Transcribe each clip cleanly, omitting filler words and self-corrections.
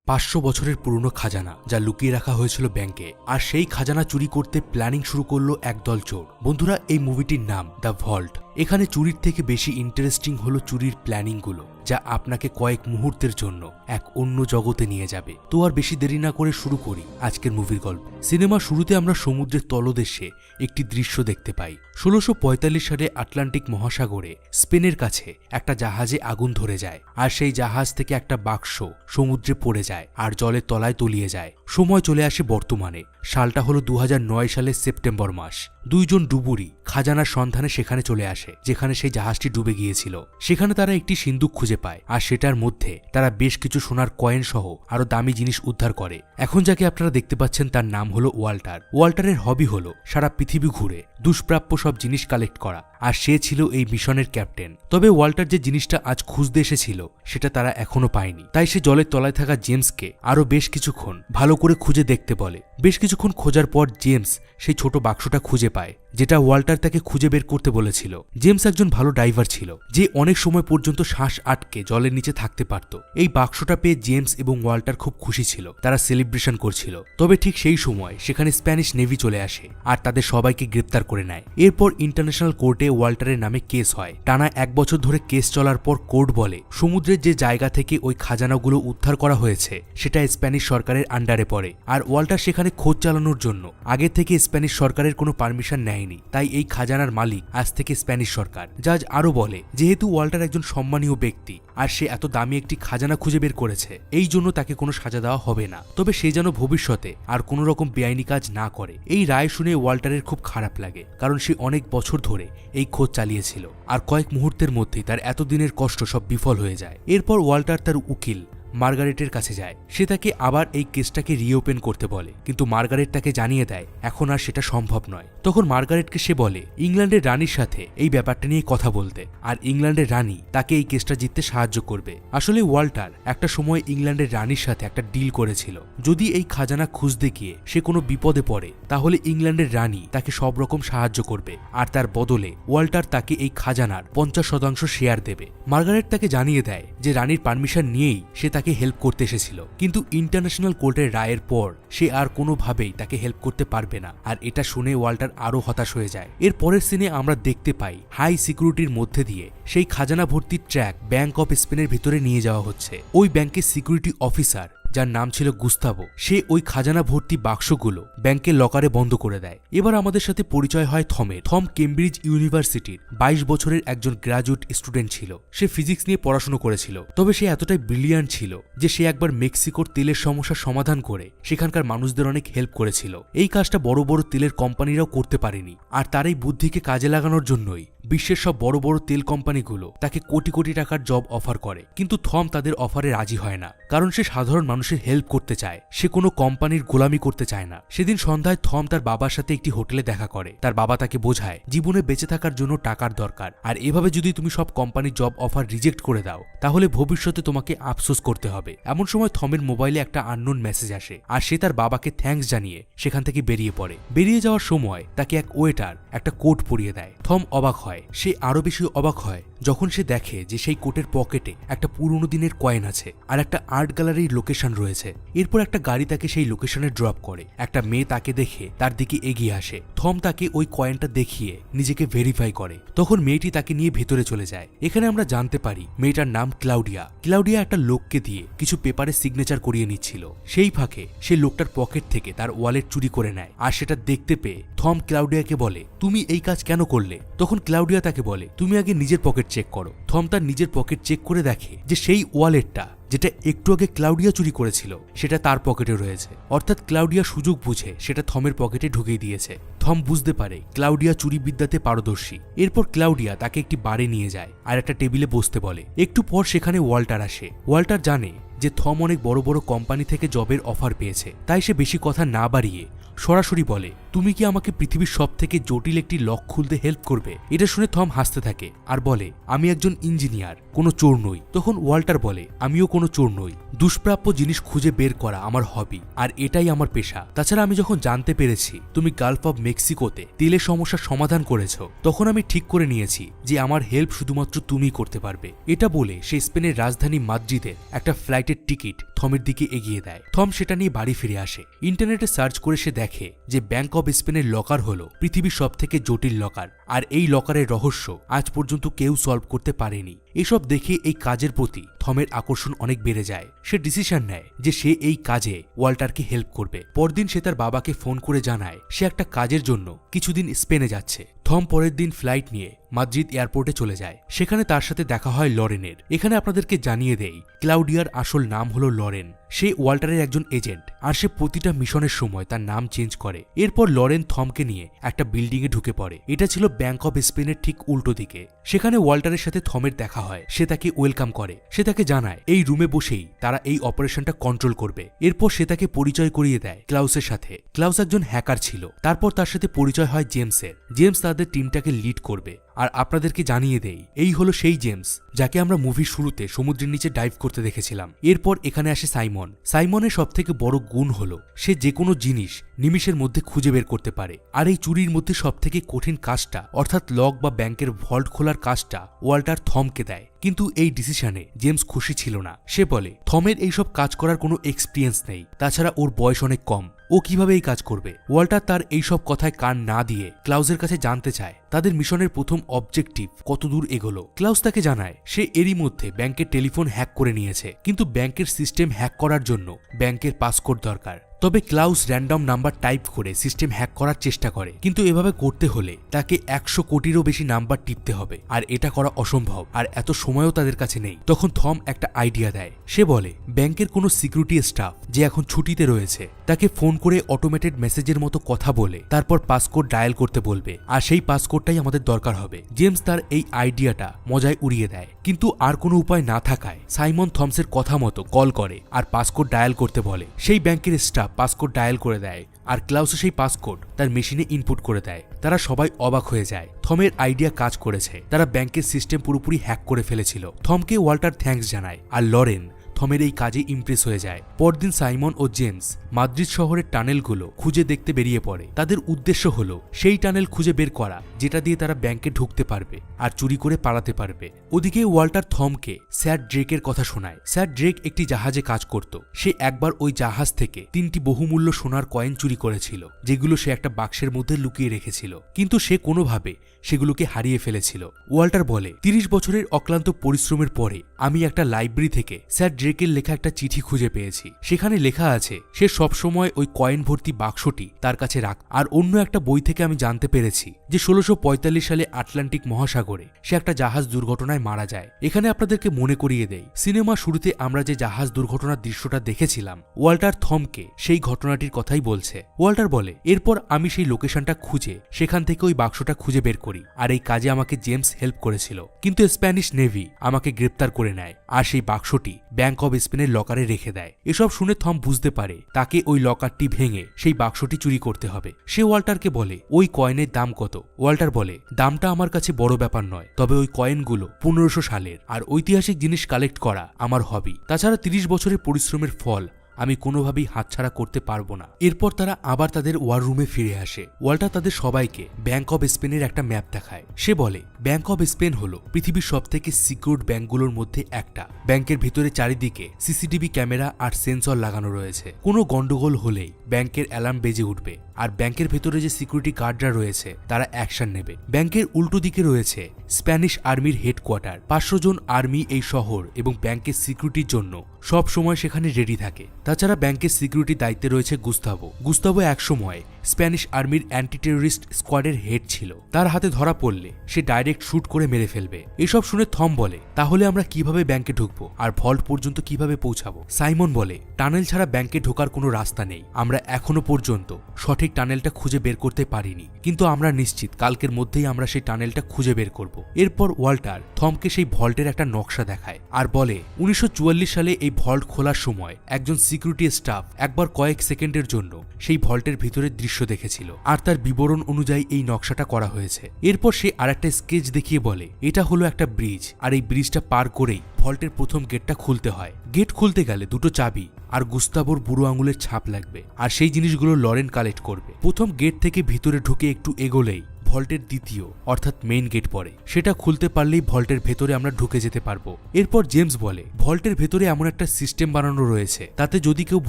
500 বছরের পুরনো খাজানা যা লুকিয়ে রাখা হয়েছিল ব্যাংকে, আর সেই খাজানা চুরি করতে প্ল্যানিং শুরু করলো একদল চোর। বন্ধুরা, এই মুভিটির নাম দ্য ভল্ট। এখানে চুরির থেকে বেশি ইন্টারেস্টিং হলো চুরির প্ল্যানিংগুলো, যা আপনাকে কয়েক মুহূর্তের জন্য এক অন্য জগতে নিয়ে যাবে। তো আর বেশি দেরি না করে শুরু করি আজকের মুভির গল্প। সিনেমা শুরুতে আমরা সমুদ্রের তলদেশে একটি দৃশ্য দেখতে পাই। 1645 সালে আটলান্টিক মহাসাগরে স্পেনের কাছে একটা জাহাজে আগুন ধরে যায়, আর সেই জাহাজ থেকে একটা বাক্স সমুদ্রে পড়ে যায় আর জলের তলায় তলিয়ে যায়। সময় চলে আসে বর্তমানে। সালটা হলো 2009 সালের সেপ্টেম্বর মাস। দুইজন ডুবুরি খাজানার সন্ধানে সেখানে চলে আসে যেখানে সেই জাহাজটি ডুবে গিয়েছিল। সেখানে তারা একটি সিন্দুক খুঁজে পায়, আর সেটার মধ্যে তারা বেশ কিছু সোনার কয়েন সহ আরো দামি জিনিস উদ্ধার করে। এখন যাকে আপনারা দেখতে পাচ্ছেন তার নাম হলো ওয়াল্টার। ওয়াল্টারের হবি হলো সারা পৃথিবী ঘুরে দুষ্প্রাপ্য সব জিনিস কালেক্ট করা, আর সে ছিল এই মিশনের ক্যাপ্টেন। তবে ওয়াল্টার যে জিনিসটা আজ খুঁজতে এসেছিল সেটা তারা এখনো পায়নি। তাই সে জলের তলায় থাকা জেমসকে আরো বেশ কিছুক্ষণ ভালো করে খুঁজে দেখতে বলে। বেশ কিছুক্ষণ খোঁজার পর জেমস সেই ছোট বাক্সটা খুঁজে পায়, যেটা ওয়াল্টার তাকে খুঁজে বের করতে বলেছিল। জেমস একজন ভালো ডাইভার ছিল, যে অনেক সময় পর্যন্ত শ্বাস আটকে জলের নিচে থাকতে পারত। এই বাক্সটা পেয়ে জেমস এবং ওয়াল্টার খুব খুশি ছিল, তারা সেলিব্রেশন করছিল। তবে ঠিক সেই সময় সেখানে স্প্যানিশ নেভি চলে আসে আর তাদের সবাইকে গ্রেপ্তার করে নেয়। এরপর ইন্টারন্যাশনাল কোর্টে ওয়াল্টারের নামে কেস হয়। টানা 1 বছর ধরে কেস চলার পর কোর্ট বলে সমুদ্রের যে জায়গা থেকে ওই খাজানাগুলো উদ্ধার করা হয়েছে সেটা স্প্যানিশ সরকারের আন্ডারে পড়ে, আর ওয়াল্টার সেখানে খোঁজ চালানোর জন্য আগে থেকে স্প্যানিশ সরকারের কোনো পারমিশন নেয়নি। তাই এই খাজানার মালিক আজ থেকে স্প্যানিশ সরকার। জাজ আরো বলে যেহেতু ওয়াল্টার একজন সম্মানীয় ব্যক্তি আর সে এত দামি একটি খাজানা খুঁজে বের করেছে, এই জন্য তাকে কোনো সাজা দেওয়া হবে না। তবে সে যেন ভবিষ্যতে আর কোনো রকম বেআইনি কাজ না করে। এই রায় শুনে ওয়াল্টারের খুব খারাপ লাগে, কারণ সে অনেক বছর ধরে এই খোঁজ চালিয়েছিল, আর কয়েক মুহূর্তের মধ্যেই তার এতদিনের কষ্ট সব বিফল হয়ে যায়। এরপর ওয়াল্টার তার উকিল মার্গারেটের কাছে যায়। সে তাকে আবার এই কেসটাকে রিওপেন করতে বলে, কিন্তু মার্গারেট তাকে জানিয়ে দেয় এখন আর সেটা সম্ভব নয়। তখন মার্গারেটকে সে বলে ইংল্যান্ডের রানীর সাথে এই ব্যাপারটা নিয়ে কথা বলতে, আর ইংল্যান্ডের রানী তাকে এই কেসটা জিততে সাহায্য করবে। আসলে ওয়াল্টার একটা সময় ইংল্যান্ডের রানীর সাথে একটা ডিল করেছিল, যদি এই খাজানা খুঁজতে গিয়ে সে কোনো বিপদে পড়ে তাহলে ইংল্যান্ডের রানী তাকে সব রকম সাহায্য করবে, আর তার বদলে ওয়াল্টার তাকে এই খাজানার 50% শেয়ার দেবে। মার্গারেট তাকে জানিয়ে দেয় যে রানীর পারমিশন নিয়েই সে তাকে হেল্প করতে এসেছিল, কিন্তু ইন্টারন্যাশনাল কোর্টের রায়ের পর সে আর কোনোভাবেই তাকে হেল্প করতে পারবে না। আর এটা শুনে ওয়াল্টার আরো হতাশ হয়ে যায়। এর পরের সিনে আমরা দেখতে পাই হাই সিকিউরিটির মধ্যে দিয়ে সেই খাজানা ভর্তির ট্র্যাক ব্যাংক অফ স্পেনের ভিতরে নিয়ে যাওয়া হচ্ছে। ওই ব্যাংকের সিকিউরিটি অফিসার, যার নাম ছিল গুস্তাভো, সে ওই খাজানা ভর্তি বাক্সগুলো ব্যাংকের লকারে বন্ধ করে দেয়। এবার আমাদের সাথে পরিচয় হয় থমের। থম কেমব্রিজ ইউনিভার্সিটির 22 বছরের একজন গ্রাজুয়েট স্টুডেন্ট ছিল। সে ফিজিক্স নিয়ে পড়াশোনা করেছিল, তবে সে এতটাই ব্রিলিয়ান্ট ছিল যে সে একবার মেক্সিকোর তেলের সমস্যার সমাধান করে সেখানকার মানুষদের অনেক হেল্প করেছিল। এই কাজটা বড় বড় তেলের কোম্পানিরাও করতে পারেনি, আর তার এই বুদ্ধিকে কাজে লাগানোর জন্যই বিশ্বের সব বড় বড় তেল কোম্পানিগুলো তাকে কোটি কোটি টাকার জব অফার করে। কিন্তু থম তাদের অফারে রাজি হয় না, কারণ সে সাধারণ মানুষের হেল্প করতে চায়, সে কোনো কোম্পানির গোলামি করতে চায় না। সেদিন সন্ধ্যায় থম তার বাবার সাথে একটি হোটেলে দেখা করে। তার বাবা তাকে বোঝায় জীবনে বেঁচে থাকার জন্য টাকার দরকার, আর এভাবে যদি তুমি সব কোম্পানির জব অফার রিজেক্ট করে দাও তাহলে ভবিষ্যতে তোমাকে আফসোস করতে হবে। এমন সময় থমের মোবাইলে একটা আননোন মেসেজ আসে, আর সে তার বাবাকে থ্যাঙ্কস জানিয়ে সেখান থেকে বেরিয়ে পড়ে। বেরিয়ে যাওয়ার সময় তাকে এক ওয়েটার একটা কোট পরিয়ে দেয়। থম অবাক হয়। সে আরো বেশি অবাক হয় যখন সে দেখে যে সেই কোটের পকেটে একটা পুরনো দিনের কয়েন আছে, আর একটা আর্ট গ্যালারির লোকেশন রয়েছে। এরপর একটা গাড়ি তাকে সেই লোকেশনে ড্রপ করে। একটা মেয়ে তাকে দেখে তার দিকে এগিয়ে আসে। থম তাকে ওই কয়েনটা দেখিয়ে নিজেকে ভেরিফাই করে। তখন মেয়েটি তাকে নিয়ে ভেতরে চলে যায়। এখানে আমরা জানতে পারি মেয়েটার নাম ক্লাউডিয়া। ক্লাউডিয়া একটা লোককে দিয়ে কিছু পেপারে সিগনেচার করিয়ে নিচ্ছিল। সেই ফাঁকে সে লোকটার পকেট থেকে তার ওয়ালেট চুরি করে নেয়, আর সেটা দেখতে পেয়ে থম ক্লাউডিয়াকে বলে তুমি এই কাজ কেন করলে? তখন ক্লাউডিয়া তাকে বলে তুমি আগে নিজের পকেট চেক করো। থম তার নিজের পকেট চেক করে দেখে যে সেই ওয়ালেটটা যেটা একটু আগে ক্লাউডিয়া চুরি করেছিল সেটা তার পকেটে রয়েছে। অর্থাৎ ক্লাউডিয়া সুযোগ বুঝে সেটা থমের পকেটে ঢুকিয়ে দিয়েছে। থম বুঝতে পারে ক্লাউডিয়া চুরি বিদ্যাতে পারদর্শী। এরপর ক্লাউডিয়া তাকে একটি বারে নিয়ে যায় আর একটা টেবিলে বসতে বলে। একটু পর সেখানে ওয়াল্টার আসে। ওয়াল্টার জানে যে থম অনেক বড় বড় কোম্পানি থেকে জবের অফার পেয়েছে, তাই সে বেশি কথা না বাড়িয়ে সরাসরি বলে, তুমি কি আমাকে পৃথিবীর সব থেকে জটিল একটি লক খুলতে হেল্প করবে? এটা শুনে থম হাসতে থাকে আর বলে, আমি একজন ইঞ্জিনিয়ার, কোনো চোর নই। তখন ওয়াল্টার বলে, আমিও কোনো চোর নই, দুষ্প্রাপ্য জিনিস খুঁজে বের করা আমার হবি, আর এটাই আমার পেশা। তাছাড়া আমি যখন জানতে পেরেছি তুমি গালফ অব মেক্সিকোতে তেলের সমস্যার সমাধান করেছ, তখন আমি ঠিক করে নিয়েছি যে আমার হেল্প শুধুমাত্র তুমিই করতে পারবে। এটা বলে সে স্পেনের রাজধানী মাদ্রিদের একটা ফ্লাইটের টিকিট থমের দিকে এগিয়ে দেয়। থম সেটা নিয়ে বাড়ি ফিরে আসে। ইন্টারনেটে সার্চ করে সে দেখে যে ব্যাংক অব স্পেনের লকার হলো পৃথিবীর সব থেকে জটিল লকার, আর এই লকারের রহস্য আজ পর্যন্ত কেউ সলভ করতে পারেনি। এসব দেখে এই কাজের প্রতি থমের আকর্ষণ অনেক বেড়ে যায়। সে ডিসিশন নেয় যে সে এই কাজে ওয়াল্টারকে হেল্প করবে। পরদিন সে তার বাবাকে ফোন করে জানায় সে একটা কাজের জন্য কিছুদিন স্পেনে যাচ্ছে। থম পরের দিন ফ্লাইট নিয়ে মাদ্রিদ এয়ারপোর্টে চলে যায়। সেখানে তার সাথে দেখা হয় লরেনের। এখানে আপনাদেরকে জানিয়ে দেই, ক্লাউডিয়ার আসল নাম হলো লরেন। সে ওয়াল্টারের একজন এজেন্ট, আর সে প্রতিটা মিশনের সময় তার নাম চেঞ্জ করে। এরপর লরেন থমকে নিয়ে একটা বিল্ডিংয়ে ঢুকে পড়ে। এটা ছিল ব্যাংক অব স্পেনের ঠিক উল্টো দিকে। সেখানে ওয়াল্টারের সাথে থমের দেখা হয়। সে তাকে ওয়েলকাম করে। সে তাকে জানায় এই রুমে বসেই তারা এই অপারেশনটা কন্ট্রোল করবে। এরপর সে তাকে পরিচয় করিয়ে দেয় ক্লাউসের সাথে। ক্লাউস একজন হ্যাকার ছিল। তারপর তার সাথে পরিচয় হয় জেমসের। জেমস তাদের টিমটাকে লিড করবে। আর আপনাদেরকে জানিয়ে দেই, এই হলো সেই জেমস যাকে আমরা মুভির শুরুতে সমুদ্রের নিচে ডাইভ করতে দেখেছিলাম। এরপর এখানে আসে সাইমন। সাইমনের সবথেকে বড় গুণ হলো সে যে কোনো জিনিস নিমিষের মধ্যে খুঁজে বের করতে পারে। আর এই চুরির মধ্যে সবথেকে কঠিন কাজটা, অর্থাৎ লক বা ব্যাংকের ভল্ট খোলার কাজটা ওয়াল্টার থমকে দেয়। কিন্তু এই ডিসিশনে জেমস খুশি ছিল না। সে বলে থমের এইসব কাজ করার কোনো এক্সপিরিয়েন্স নেই, তাছাড়া ওর বয়স অনেক কম, ও কিভাবে এই কাজ করবে। ওয়াল্টার তার এইসব কথায় কান না দিয়ে ক্লাউসের কাছে জানতে চায় তাদের মিশনের প্রথম অবজেক্টিভ কতদূর এগোলো। ক্লাউস তাকে জানায় সে এরই মধ্যে ব্যাংকের টেলিফোন হ্যাক করে নিয়েছে, কিন্তু ব্যাংকের সিস্টেম হ্যাক করার জন্য ব্যাংকের পাসকোড দরকার। তবে ক্লাউস র্যান্ডম নাম্বার টাইপ করে সিস্টেম হ্যাক করার চেষ্টা করে, কিন্তু এভাবে করতে হলে তাকে 100 কোটিরও বেশি নাম্বার টিপতে হবে, আর এটা করা অসম্ভব, আর এত সময়ও তাদের কাছে নেই। তখন থম একটা আইডিয়া দেয়। সে বলে ব্যাংকের কোনো সিকিউরিটি স্টাফ যে এখন ছুটিতে রয়েছে তাকে ফোন করে অটোমেটেড মেসেজের মতো কথা বলে তারপর পাসকোড ডায়াল করতে বলবে, আর সেই পাসকোডটাই আমাদের দরকার হবে। জেমস তার এই আইডিয়াটা মজায় উড়িয়ে দেয়, কিন্তু আর কোনো উপায় না থাকায় সাইমন থমসের কথা মতো কল করে আর পাসকোড ডায়াল করতে বলে। সেই ব্যাংকের স্টাফ পাসকোড ডায়াল করে দেয়, আর ক্লাউসও সেই পাসকোড তার মেশিনে ইনপুট করে দেয়। তারা সবাই অবাক হয়ে যায়, থমের আইডিয়া কাজ করেছে। তারা ব্যাংকের সিস্টেম পুরোপুরি হ্যাক করে ফেলেছিল। থমকে ওয়াল্টার থ্যাঙ্কস জানায়, আর লরেন থমের এই কাজে ইমপ্রেস হয়ে যায়। পরদিন সাইমন ও জেমস মাদ্রিদ শহরের টানেলগুলো খুঁজে দেখতে বেরিয়ে পড়ে। তাদের উদ্দেশ্য হলো সেই টানেল খুঁজে বের করা যেটা দিয়ে তারা ব্যাংকে ঢুকতে পারবে আর চুরি করে পালাতে পারবে। ওদিকে ওয়াল্টার থমকে স্যার ড্রেকের কথা শোনায়। স্যার ড্রেক একটি জাহাজে কাজ করত। সে একবার ওই জাহাজ থেকে 3টি বহুমূল্য সোনার কয়েন চুরি করেছিল, যেগুলো সে একটা বাক্সের মধ্যে লুকিয়ে রেখেছিল, কিন্তু সে কোনোভাবে সেগুলোকে হারিয়ে ফেলেছিল। ওয়াল্টার বলে 30 বছরের অক্লান্ত পরিশ্রমের পরে আমি একটা লাইব্রেরি থেকে স্যার ড্রেকের লেখা একটা চিঠি খুঁজে পেয়েছি। সেখানে লেখা আছে সে সবসময় ওই কয়েন ভর্তি বাক্সটি তার কাছে রাখ। আর অন্য একটা বই থেকে আমি জানতে পেরেছি যে 1645 সালে আটলান্টিক মহাসাগরে সে একটা জাহাজ দুর্ঘটনায় মারা যায়। এখানে আপনাদেরকে মনে করিয়ে দেই, সিনেমা শুরুতে আমরা যে জাহাজ দুর্ঘটনার দৃশ্যটা দেখেছিলাম, ওয়াল্টার থমকে সেই ঘটনাটির কথাই বলছে। ওয়াল্টার বলে এরপর আমি সেই লোকেশনটা খুঁজে সেখান থেকে ওই বাক্সটা খুঁজে বের করি, আর এই কাজে আমাকে জেমস হেল্প করেছিল, কিন্তু স্প্যানিশ নেভি আমাকে গ্রেপ্তার করে নেয় আর সেই বাক্সটি ব্যাংক অব স্পেনের লকারে রেখে দেয়। এসব শুনে থম বুঝতে পারে তাকে ওই লকারটি ভেঙে সেই বাক্সটি চুরি করতে হবে। সে ওয়াল্টারকে বলে ওই কয়েনের দাম কত। ওয়াল্টার বলে দামটা আমার কাছে বড় ব্যাপার নয়, তবে ওই কয়েনগুলো 1500 সালের, আর ঐতিহাসিক জিনিস কালেক্ট করা আমার হবি। তাছাড়া 30 বছরের পরিশ্রমের ফল আমি কোনোভাবেই হাতছাড়া করতে পারবো না। এরপর তারা আবার তাদের ওয়ার রুমে ফিরে আসে। ওয়াল্টার তাদের সবাইকে ব্যাংক অব স্পেনের একটা ম্যাপ দেখায়। সে বলে ব্যাংক অব স্পেন হলো পৃথিবীর সবথেকে সিকিউরড ব্যাংকগুলোর মধ্যে একটা। ব্যাংকের ভিতরে চারিদিকে সিসিটিভি ক্যামেরা আর সেন্সর লাগানো রয়েছে। কোনো গন্ডগোল হলেই ব্যাংকের অ্যালার্ম বেজে উঠবে, আর ব্যাংকের ভেতরে যে সিকিউরিটি গার্ডরা রয়েছে তারা অ্যাকশন নেবে। ব্যাংকের উল্টো দিকে রয়েছে স্প্যানিশ আর্মির হেডকোয়ার্টার। 500 জন আর্মি এই শহর এবং ব্যাংকের সিকিউরিটির জন্য সব সময় সেখানে রেডি থাকে। তাছাড়া ব্যাংকের সিকিউরিটির দায়িত্বে রয়েছে গুস্তাভো। গুস্তাভো একসময় স্প্যানিশ আর্মির অ্যান্টি টেররিস্ট স্কোয়াডের হেড ছিল। তার হাতে ধরা পড়লে সে ডাইরেক্ট শুট করে মেরে ফেলবে। এসব শুনে থম বলে, তাহলে আমরা কিভাবে ব্যাংকে ঢুকবো আর ভল্ট পর্যন্ত কিভাবে পৌঁছাবো? সাইমন বলে, টানেল ছাড়া ব্যাংকে ঢোকার কোনো রাস্তা নেই। আমরা এখনো পর্যন্ত সঠিক টানেলটা খুঁজে বের করতে পারিনি, কিন্তু আমরা নিশ্চিত কালকের মধ্যেই আমরা সেই টানেলটা খুঁজে বের করব। এরপর ওয়াল্টার থমকে সেই ভল্টের একটা নকশা দেখায় আর বলে 1944 সালে এই ভল্ট খোলার সময় একজন সিকিউরিটি স্টাফ একবার কয়েক সেকেন্ডের জন্য সেই ভল্টের ভিতরে দৃশ্য দেখেছিল আর তার বিবরণ অনুযায়ী এই নকশাটা করা হয়েছে। এরপর সে আরেকটা স্কেচ দেখিয়ে বলে, এটা হলো একটা ব্রিজ আর এই ব্রিজটা পার করেই ভল্টের প্রথম গেটটা খুলতে হয়। গেট খুলতে গেলে দুটো চাবি আর গুস্তাবোর বুড়ো আঙুলের ছাপ লাগবে আর সেই জিনিসগুলো লরেন কালেক্ট করবে। প্রথম গেট থেকে ভিতরে ঢুকে একটু এগোলেই ভল্টের দ্বিতীয় অর্থাৎ মেইন গেট পড়ে। সেটা খুলতে পারলেই ভল্টের ভেতরে আমরা ঢুকে যেতে পারবো। এরপর জেমস বলে, ভল্টের ভেতরে এমন একটা সিস্টেম বানানো রয়েছে তাতে যদি কেউ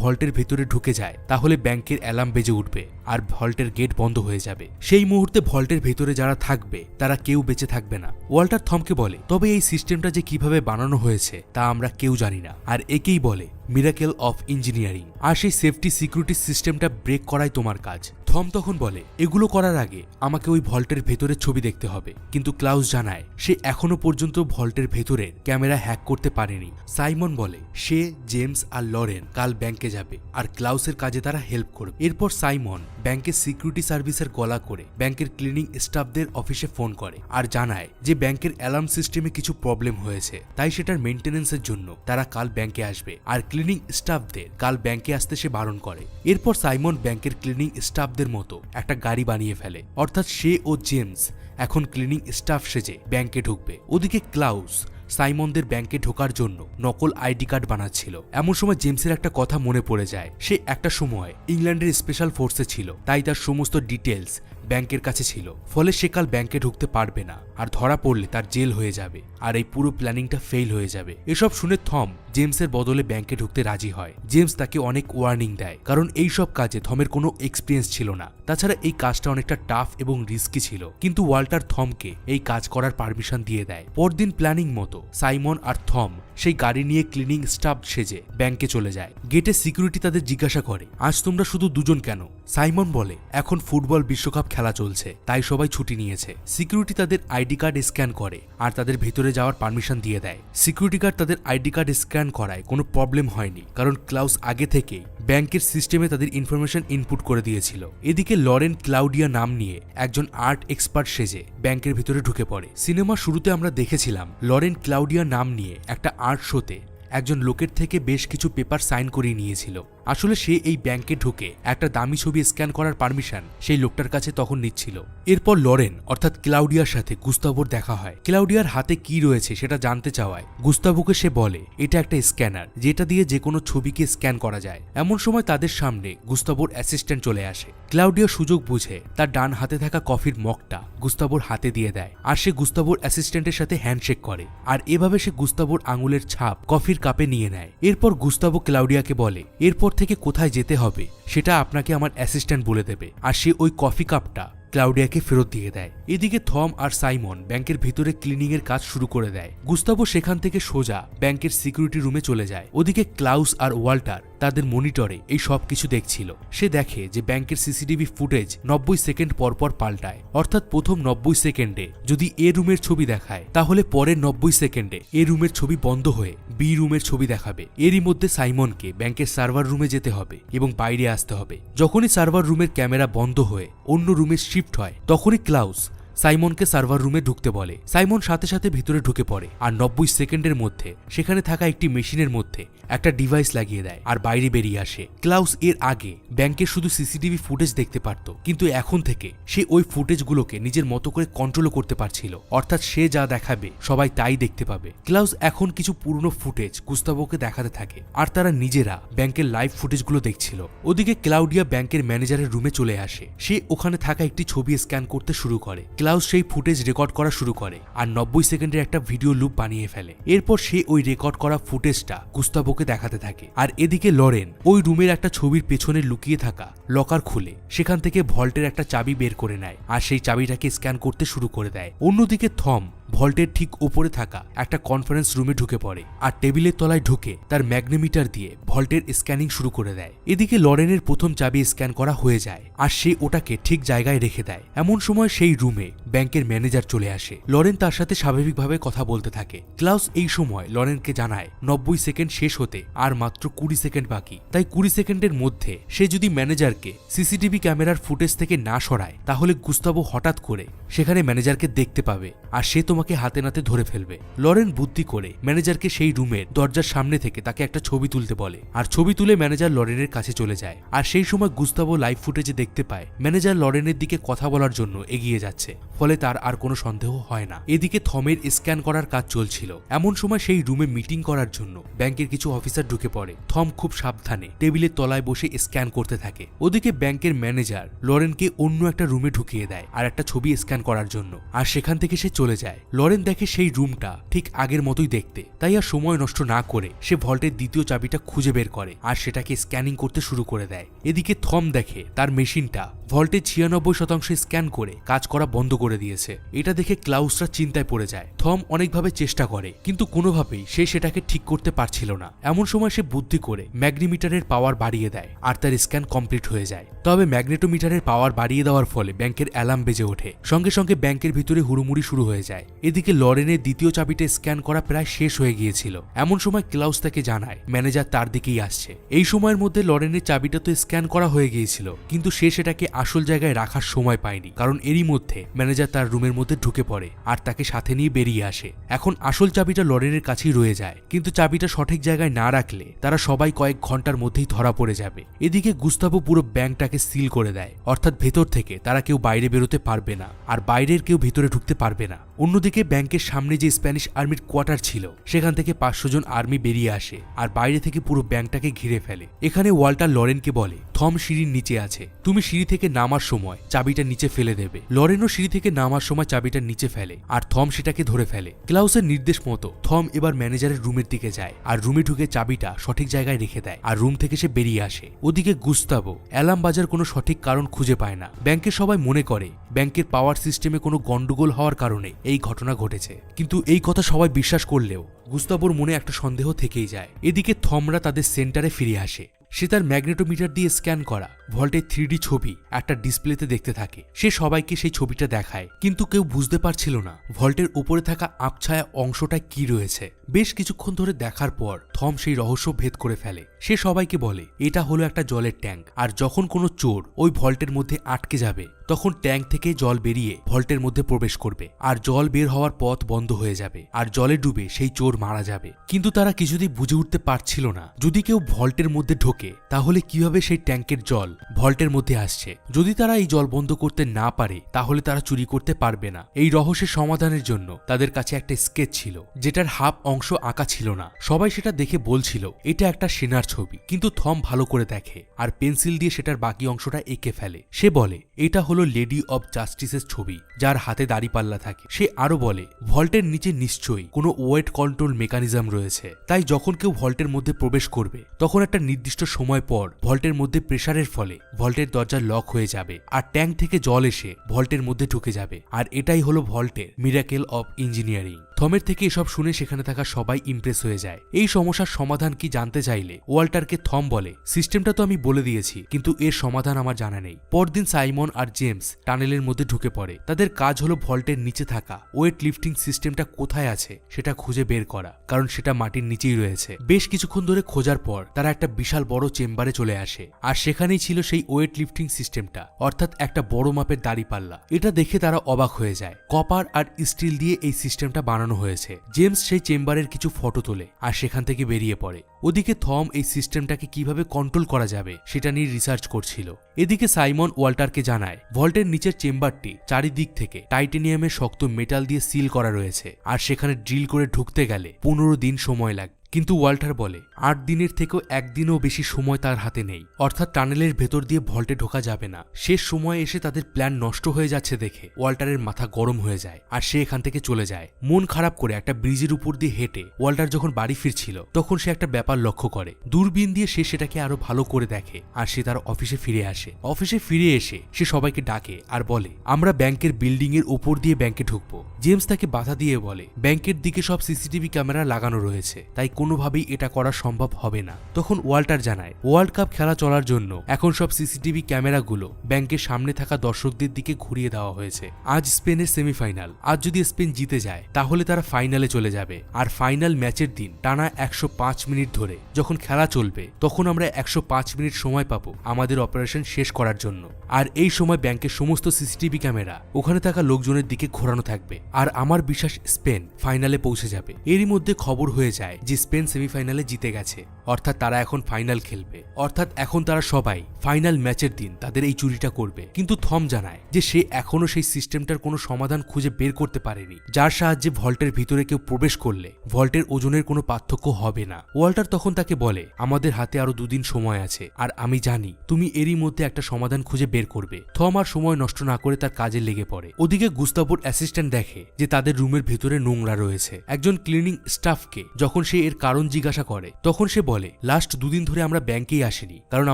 ভল্টের ভেতরে ঢুকে যায় তাহলে ব্যাংকের অ্যালার্ম বেজে উঠবে আর ভল্টের গেট বন্ধ হয়ে যাবে। সেই মুহূর্তে ভল্টের ভেতরে যারা থাকবে তারা কেউ বেঁচে থাকবে না। ওয়াল্টার থমকে বলে, তবে এই সিস্টেমটা যে কিভাবে বানানো হয়েছে তা আমরা কেউ জানি না, আর একেই বলে মিরাকেল অফ ইঞ্জিনিয়ারিং। আর সেই সেফটি সিকিউরিটি সিস্টেমটা ব্রেক করাই তোমার কাজ। থম তখন বলে, এগুলো করার আগে আমাকে ওই ভল্টের ভেতরের ছবি দেখতে হবে। কিন্তু ক্লাউস জানায় সে এখনো পর্যন্ত ভল্টের ভেতরের ক্যামেরা হ্যাক করতে পারেনি। সাইমন বলে সে, জেমস আর লরেন কাল ব্যাংকে যাবে আর ক্লাউসের কাজে তারা হেল্প করবে। এরপর সাইমন ব্যাংকের সিকিউরিটি সার্ভিসের গলা করে ব্যাংকের ক্লিনিং স্টাফদের অফিসে ফোন করে আর জানায় যে ব্যাংকের অ্যালার্ম সিস্টেমে কিছু প্রবলেম হয়েছে, তাই সেটার মেইনটেনেন্সের জন্য তারা কাল ব্যাংকে আসবে আর ক্লিনিং স্টাফদের কাল ব্যাংকে আসতে সে বারণ করে। এরপর সাইমন ব্যাংকের ক্লিনিং স্টাফদের মতো একটা গাড়ি বানিয়ে ফেলে, অর্থাৎ সে ও জেমস এখন ক্লিনিং স্টাফ সেজে ব্যাংকে ঢুকবে। ওদিকে ক্লাউস সাইমনদের ব্যাংকে ঢোকার জন্য নকল আইডি কার্ড বানাচ্ছিল। এমন সময় জেমসের একটা কথা মনে পড়ে যায়। সে একটা সময় ইংল্যান্ডের স্পেশাল ফোর্সে ছিল, তাই তার সমস্ত ডিটেলস ব্যাংকের কাছে ছিল। ফলে সে কাল ব্যাংকে ঢুকতে পারবে না আর ধরা পড়লে তার জেল হয়ে যাবে আর এই পুরো প্ল্যানিংটা ফেল হয়ে যাবে। এসব শুনে থম জেমসের বদলে ব্যাংকে ঢুকতে রাজি হয়। জেমস তাকে অনেক ওয়ার্নিং দেয়, কারণ এই সব কাজে থমের কোনো এক্সপিরিয়েন্স ছিল না। তাছাড়া এই কাজটা অনেকটা টাফ এবং রিস্কি ছিল, কিন্তু ওয়াল্টার থমকে এই কাজ করার পারমিশন দিয়ে দেয়। পরদিন প্ল্যানিং মতো সাইমন আর থম সেই গাড়ি নিয়ে ক্লিনিং স্টাফ সেজে ব্যাংকে চলে যায়। গেটে সিকিউরিটি তাদের জিজ্ঞাসা করে, আজ তোমরা শুধু দুজন কেন? সাইমন বলে, এখন ফুটবল বিশ্বকাপ খেলা চলছে তাই সবাই ছুটি নিয়েছে। সিকিউরিটি তাদের আইডি কার্ড স্ক্যান করে আর তাদের ভিতরে যাওয়ার পারমিশন দিয়ে দেয়। সিকিউরিটি গার্ড তাদের আইডি কার্ড স্ক্যান করায় কোনো প্রবলেম হয়নি, কারণ ক্লাউস আগে থেকেই ব্যাংকের সিস্টেমে তাদের ইনফরমেশন ইনপুট করে দিয়েছিল। এদিকে লরেন ক্লাউডিয়া নাম নিয়ে একজন আর্ট এক্সপার্ট সেজে ব্যাংকের ভিতরে ঢুকে পড়ে। সিনেমা শুরুতে আমরা দেখেছিলাম লরেন ক্লাউডিয়া নাম নিয়ে একটা আর্ট শোতে একজন লোকের থেকে বেশ কিছু পেপার সাইন করিয়ে নিয়েছিল। আসলে সে এই ব্যাংকে ঢুকে একটা দামি ছবি স্ক্যান করার পারমিশন সেই লোকটার কাছে তখন নিচ্ছিল। এরপর লরেন অর্থাৎ ক্লাউডিয়ার সাথে গুস্তাবোর দেখা হয়। ক্লাউডিয়ার হাতে কি রয়েছে সেটা জানতে চাওয়ায় গুস্তাবোকে সে বলে এটা একটা স্ক্যানার, যেটা দিয়ে যে কোনো ছবিকে স্ক্যান করা যায়। এমন সময় তাদের সামনে গুস্তাবোর অ্যাসিস্ট্যান্ট চলে আসে। ক্লাউডিয়া সুযোগ বুঝে তার ডান হাতে থাকা কফির মগটা গুস্তাবোর হাতে দিয়ে দেয় আর সে গুস্তাবোর অ্যাসিস্ট্যান্টের সাথে হ্যান্ডশেক করে আর এভাবে সে গুস্তাবোর আঙুলের ছাপ কফির কাপে নিয়ে নেয়। এরপর গুস্তাবো ক্লাউডিয়াকে বলে এরপর থেকে কোথায় যেতে হবে সেটা আপনাকে আমার অ্যাসিস্ট্যান্ট বলে দেবে, আর সে ওই কফি কাপটা ক্লাউডিয়াকে ফেরত দিয়ে দেয়। এদিকে থম আর সাইমন ব্যাংকের ভিতরে ক্লিনিং এর কাজ শুরু করে দেয়। গুস্তাবো সেখান থেকে সোজা ব্যাংকের সিকিউরিটি রুমে চলে যায়। ওদিকে ক্লাউস আর ওয়াল্টার তাদের মনিটরে এই সব কিছু দেখছিল। সে দেখে যে ব্যাংকের সিসিটিভি ফুটেজ 90 সেকেন্ড পরপর পাল্টায়, অর্থাৎ প্রথম 90 সেকেন্ডে যদি এ রুমের ছবি দেখায় তাহলে পরের 90 সেকেন্ডে এ রুমের ছবি বন্ধ হয়ে বি রুমের ছবি দেখাবে। এরই মধ্যে সাইমনকে ব্যাংকের সার্ভার রুমে যেতে হবে এবং বাইরে আসতে হবে। যখনই সার্ভার রুমের ক্যামেরা বন্ধ হয়ে অন্য রুমে শিফট হয় তখনই ক্লাউস সাইমনকে সার্ভার রুমে ঢুকতে বলে। সাইমন সাথে সাথে ভিতরে ঢুকে পড়ে আর 90 সেকেন্ডের মধ্যে সেখানে থাকা একটি মেশিনের মধ্যে একটা ডিভাইস লাগিয়ে দেয় আর বাইরে বেরিয়ে আসে। ক্লাউস এর আগে ব্যাংকের শুধু সিসিটিভি ফুটেজ দেখতে পারত, কিন্তু এখন থেকে সে ওই ফুটেজগুলোকে নিজের মতো করে কন্ট্রোল করতে পারছিল, অর্থাৎ সে যা দেখাবে সবাই তাই দেখতে পাবে। ক্লাউস এখন কিছু পুরনো ফুটেজ গুস্তাবোকে দেখাতে থাকে আর তারা নিজেরা ব্যাংকের লাইভ ফুটেজগুলো দেখছিল। ওদিকে ক্লাউডিয়া ব্যাংকের ম্যানেজারের রুমে চলে আসে। সে ওখানে থাকা একটি ছবি স্ক্যান করতে শুরু করে। ক্লাউস সেই ফুটেজ রেকর্ড করা শুরু করে আর 90 সেকেন্ডের একটা ভিডিও লুপ বানিয়ে ফেলে। এরপর সে ওই রেকর্ড করা ফুটেজটা গুস্তাবোকে দেখাতে থাকে। আর এদিকে লরেন ওই রুমের একটা ছবির পেছনে লুকিয়ে থাকা লকার খুলে সেখান থেকে ভল্টের একটা চাবি বের করে নেয় আর সেই চাবিটাকে স্ক্যান করতে শুরু করে দেয়। অন্যদিকে থম ভল্টের ঠিক উপরে থাকা একটা কনফারেন্স রুমে ঢুকে পড়ে আর টেবিলের তলায় ঢুকে তার ম্যাগনেমিটার দিয়ে ভল্টের স্ক্যানিং শুরু করে দেয়। এদিকে লরেনের প্রথম চাবি স্ক্যান করা হয়ে যায় আর সে ওটাকে ঠিক জায়গায় রেখে দেয়। এমন সময় সেই রুমে ব্যাংকের ম্যানেজার চলে আসে। লরেন তার সাথে স্বাভাবিকভাবে কথা বলতে থাকে। ক্লাউস এই সময় লরেনকে জানায় 90 সেকেন্ড শেষ হতে আর মাত্র 20 সেকেন্ড বাকি, তাই 20 সেকেন্ডের মধ্যে সে যদি ম্যানেজারকে সিসিটিভি ক্যামেরার ফুটেজ থেকে না সরায় তাহলে গুস্তাভো হঠাৎ করে সেখানে ম্যানেজারকে দেখতে পাবে আর সে তোমাকে হাতে নাতে ধরে ফেলবে। লরেন বুদ্ধি করে ম্যানেজারকে সেই রুমের দরজার সামনে থেকে তাকে একটা ছবি তুলতে বলে আর ছবি তুলে ম্যানেজার লরেনের কাছে চলে যায়। আর সেই সময় গুস্তাভো লাইভ ফুটেজে দেখতে পায় ম্যানেজার লরেনের দিকে কথা বলার জন্য এগিয়ে যাচ্ছে, ফলে তার আর কোনো সন্দেহ হয় না। এদিকে থমের স্ক্যান করার কাজ চলছিল। এমন সময় সেই রুমে মিটিং করার জন্য ব্যাংকের কিছু অফিসার ঢুকে পড়ে। থম খুব সাবধানে টেবিলের তলায় বসে স্ক্যান করতে থাকে। ওদিকে ব্যাংকের ম্যানেজার লরেনকে অন্য একটা রুমে ঢুকিয়ে দেয় আর একটা ছবি স্ক্যান করার জন্য, আর সেখান থেকে সে চলে যায়। লরেন দেখে সেই রুমটা ঠিক আগের মতোই দেখতে, তাই আর সময় নষ্ট না করে সে ভল্টের দ্বিতীয় চাবিটা খুঁজে বের করে আর সেটাকে স্ক্যানিং করতে শুরু করে দেয়। এদিকে থম দেখে তার মেশিনটা ভল্টের 96% স্ক্যান করে কাজ করা বন্ধ করে দিয়েছে। এটা দেখে ক্লাউসরা চিন্তায় পড়ে যায়। থম অনেকভাবে চেষ্টা করে কিন্তু কোনোভাবেই সে সেটাকে ঠিক করতে পারছিল না। এমন সময় সে বুদ্ধি করে ম্যাগনেটোমিটারের পাওয়ার বাড়িয়ে দেয় আর তার স্ক্যান কমপ্লিট হয়ে যায়। তবে ম্যাগনেটোমিটারের পাওয়ার বাড়িয়ে দেওয়ার ফলে ব্যাংকের অ্যালার্ম বেজে ওঠে। সঙ্গে সঙ্গে ব্যাংকের ভিতরে হুড়ুমুড়ি শুরু হয়ে যায়। এদিকে লরেনের দ্বিতীয় চাবিটা স্ক্যান করা প্রায় শেষ হয়ে গিয়েছিল। এমন সময় ক্লাউস তাকে জানায় ম্যানেজার তার দিকেই আসছে। এই সময়ের মধ্যে লরেনের চাবিটা তো স্ক্যান করা হয়ে গিয়েছিল, কিন্তু সে সেটাকে আসল জায়গায় রাখার সময় পায়নি, কারণ এরই মধ্যে ম্যানেজার তার রুমের মধ্যে ঢুকে পড়ে আর তাকে সাথে নিয়ে বেরিয়ে আসে। এখন আসল চাবিটা লরেনের কাছেই রয়ে যায়, কিন্তু চাবিটা সঠিক জায়গায় না রাখলে তারা সবাই কয়েক ঘন্টার মধ্যেই ধরা পড়ে যাবে। এদিকে গুস্তাভো পুরো ব্যাংকটাকে সিল করে দেয়, অর্থাৎ ভেতর থেকে তারা কেউ বাইরে বেরোতে পারবে না আর বাইরের কেউ ভিতরে ঢুকতে পারবে না। অন্যদিকে ব্যাংকের সামনে যে স্প্যানিশ আর্মির কোয়ার্টার ছিল সেখান থেকে 500 জন আর্মি বেরিয়ে আসে আর বাইরে থেকে পুরো ব্যাংকটাকে ঘিরে ফেলে। এখানে ওয়াল্টার লরেনকে বলে থম সিঁড়ির নিচে আছে, তুমি সিঁড়ি থেকে নামার সময় চাবিটা নিচে ফেলে দেবে। লরেনও সিঁড়ি থেকে নামার সময় চাবিটা নিচে ফেলে আর থম সেটাকে ধরে ফেলে। ক্লাউসের নির্দেশ মতো থম এবার ম্যানেজারের রুমের দিকে যায় আর রুমে ঢুকে চাবিটা সঠিক জায়গায় রেখে দেয় আর রুম থেকে সে বেরিয়ে আসে। ওদিকে গুস্তাভো অ্যালার্ম বাজার কোনো সঠিক কারণ খুঁজে পায় না। ব্যাংকের সবাই মনে করে ব্যাংকের পাওয়ার সিস্টেমে কোনো গন্ডগোল হওয়ার কারণে এই ঘটনা ঘটেছে, কিন্তু এই কথা সবাই বিশ্বাস করলেও গুস্তাভোর মনে একটা সন্দেহ থেকেই যায়। এদিকে থমরা তাদের সেন্টারে ফিরে আসে। সে তার ম্যাগনেটোমিটার দিয়ে স্ক্যান করা ভল্টের 3D ছবি একটা ডিসপ্লেতে দেখতে থাকে। সে সবাইকে সেই ছবিটা দেখায়, কিন্তু কেউ বুঝতে পারছিল না ভল্টের উপরে থাকা আবছায়া অংশটা কি রয়েছে। বেশ কিছুক্ষণ ধরে দেখার পর থম সেই রহস্য ভেদ করে ফেলে। সে সবাইকে বলে এটা হলো একটা জলের ট্যাঙ্ক, আর যখন কোনো চোর ওই ভল্টের মধ্যে আটকে যাবে তখন ট্যাঙ্ক থেকে জল বেরিয়ে ভল্টের মধ্যে প্রবেশ করবে আর জল বের হওয়ার পথ বন্ধ হয়ে যাবে আর জলে ডুবে সেই চোর মারা যাবে। কিন্তু তারা কিছুতেই বুঝে উঠতে পারছিল না যদি কেউ ভল্টের মধ্যে ঢোকে তাহলে কিভাবে সেই ট্যাঙ্কের জল ভল্টের মধ্যে আসছে। যদি তারা এই জল বন্ধ করতে না পারে তাহলে তারা চুরি করতে পারবে না। এই রহস্যের সমাধানের জন্য তাদের কাছে একটা স্কেচ ছিল যেটার হাফ অংশ আঁকা ছিল না। সবাই সেটা দেখে বলছিল এটা একটা সেনার ছবি, কিন্তু থম ভালো করে দেখে আর পেন্সিল দিয়ে সেটার বাকি অংশটা এঁকে ফেলে। সে বলে এটা হলো লেডি অব জাস্টিসের ছবি যার হাতে দাড়িপাল্লা থাকে। সে আরো বলে ভল্টের নিচে নিশ্চয়ই কোনো ওয়েট কন্ট্রোল মেকানিজম রয়েছে, তাই যখন কেউ ভল্টের মধ্যে প্রবেশ করবে তখন একটা নির্দিষ্ট সময় পর ভল্টের মধ্যে প্রেসারের ফলে ভল্টের দরজা লক হয়ে যাবে আর ট্যাঙ্ক থেকে জল এসে ভল্টের মধ্যে ঢুকে যাবে। আর এটাই হলো ভল্টের মিরাকেল অব ইঞ্জিনিয়ারিং। থমের থেকে এসব শুনে সেখানে থাকা সবাই ইমপ্রেস হয়ে যায়। এই সমস্যার সমাধান কি জানতে চাইলে ওয়াল্টারকে থম বলে সিস্টেমটা তো আমি বলে দিয়েছি, কিন্তু এর সমাধান আমার জানা নেই। পরদিন সাইমন আর জেমস টানেলের মধ্যে ঢুকে পড়ে। তাদের কাজ হলো ভল্টের নিচে থাকা ওয়েট লিফটিং সিস্টেমটা কোথায় আছে সেটা খুঁজে বের করা, কারণ সেটা মাটির নিচেই রয়েছে। বেশ কিছুক্ষণ ধরে খোঁজার পর তারা একটা বিশাল বড় চেম্বারে চলে আসে আর সেখানেই ছিল সেই ওয়েট লিফটিং সিস্টেমটা, অর্থাৎ একটা বড় মাপের দাড়িপাল্লা। এটা দেখে তারা অবাক হয়ে যায়। কপার আর স্টিল দিয়ে এই সিস্টেমটা বানানো হয়েছে। জেমস সেই চেম্বারের কিছু ফটো তোলে আর সেখান থেকে বেরিয়ে পড়ে। ওদিকে থম এই সিস্টেমটাকে কিভাবে কন্ট্রোল করা যাবে সেটা নিয়ে রিসার্চ করছিল। এদিকে সাইমন ওয়াল্টারকে জানায় ভল্টের নিচের চেম্বারটি চারিদিক থেকে টাইটেনিয়ামের শক্ত মেটাল দিয়ে সিল করা রয়েছে আর সেখানে ড্রিল করে ঢুকতে গেলে 15 দিন সময় লাগবে। কিন্তু ওয়াল্টার বলে 8 দিনের থেকেও একদিনও বেশি সময় তার হাতে নেই, অর্থাৎ টানেলের ভেতর দিয়ে ভল্টে ঢোকা যাবে না। শেষ সময়ে এসে তাদের প্ল্যান নষ্ট হয়ে যাচ্ছে দেখে ওয়াল্টারের মাথা গরম হয়ে যায় আর সে এখান থেকে চলে যায়। মন খারাপ করে একটা ব্রিজের উপর দিয়ে হেঁটে ওয়াল্টার যখন বাড়ি ফিরছিল তখন সে একটা ব্যাপার লক্ষ্য করে। দূরবীন দিয়ে সে সেটাকে আরো ভালো করে দেখে আর সে তার অফিসে ফিরে আসে। অফিসে ফিরে এসে সে সবাইকে ডাকে আর বলে, আমরা ব্যাংকের বিল্ডিং এর উপর দিয়ে ব্যাংকে ঢুকবো। জেমস তাকে বাধা দিয়ে বলে, ব্যাংকের দিকে সব সিসিটিভি ক্যামেরা লাগানো রয়েছে, তাই কোনোভাবেই এটা করা সম্ভব হবে না। তখন ওয়াল্টার জানায়, ওয়ার্ল্ড কাপ খেলা চলার জন্য এখন সব সিসিটিভি ক্যামেরাগুলো ব্যাংকের সামনে থাকা দর্শকদের দিকে ঘুরিয়ে দেওয়া হয়েছে। আজ স্পেনের সেমিফাইনাল, আজ যদি স্পেন জিতে যায় তাহলে তারা ফাইনালে চলে যাবে, আর ফাইনাল ম্যাচের দিন টানা 105 মিনিট ধরে যখন খেলা চলবে তখন আমরা 105 মিনিট সময় পাবো আমাদের অপারেশন শেষ করার জন্য। আর এই সময় ব্যাংকের সমস্ত সিসিটিভি ক্যামেরা ওখানে থাকা লোকজনের দিকে ঘোরানো থাকবে, আর আমার বিশ্বাস স্পেন ফাইনালে পৌঁছে যাবে। এরই মধ্যে খবর হয়ে যায় যে স্পেন সেমিফাইনালে জিতে গেছে, অর্থাৎ তারা এখন ফাইনাল খেলবে, অর্থাৎ এখন তারা সবাই ফাইনাল ম্যাচের দিন তাদের এই চুরিটা করবে। কিন্তু থম জানায় যে সে এখনো সেই সিস্টেমটার কোনো সমাধান খুঁজে বের করতে পারেনি, যার সাহায্যে ভল্টের ভিতরে কেউ প্রবেশ করলে ভল্টের ওজনের কোনো পার্থক্য হবে না। ওয়াল্টার তখন তাকে বলে, আমাদের হাতে আরো 2 দিন সময় আছে, আর আমি জানি তুমি এরই মধ্যে একটা সমাধান খুঁজে বের করবে। থম আর সময় নষ্ট না করে তার কাজে লেগে পড়ে। ওদিকে গুস্তাভোর অ্যাসিস্ট্যান্ট দেখে যে তাদের রুমের ভেতরে নোংরা রয়েছে। একজন ক্লিনিং স্টাফকে যখন সে এর কারণ জিজ্ঞাসা করে তখন সে বলে, লাস্ট 2 দিন ধরে আমরা ব্যাংকেই আসিনি, কারণ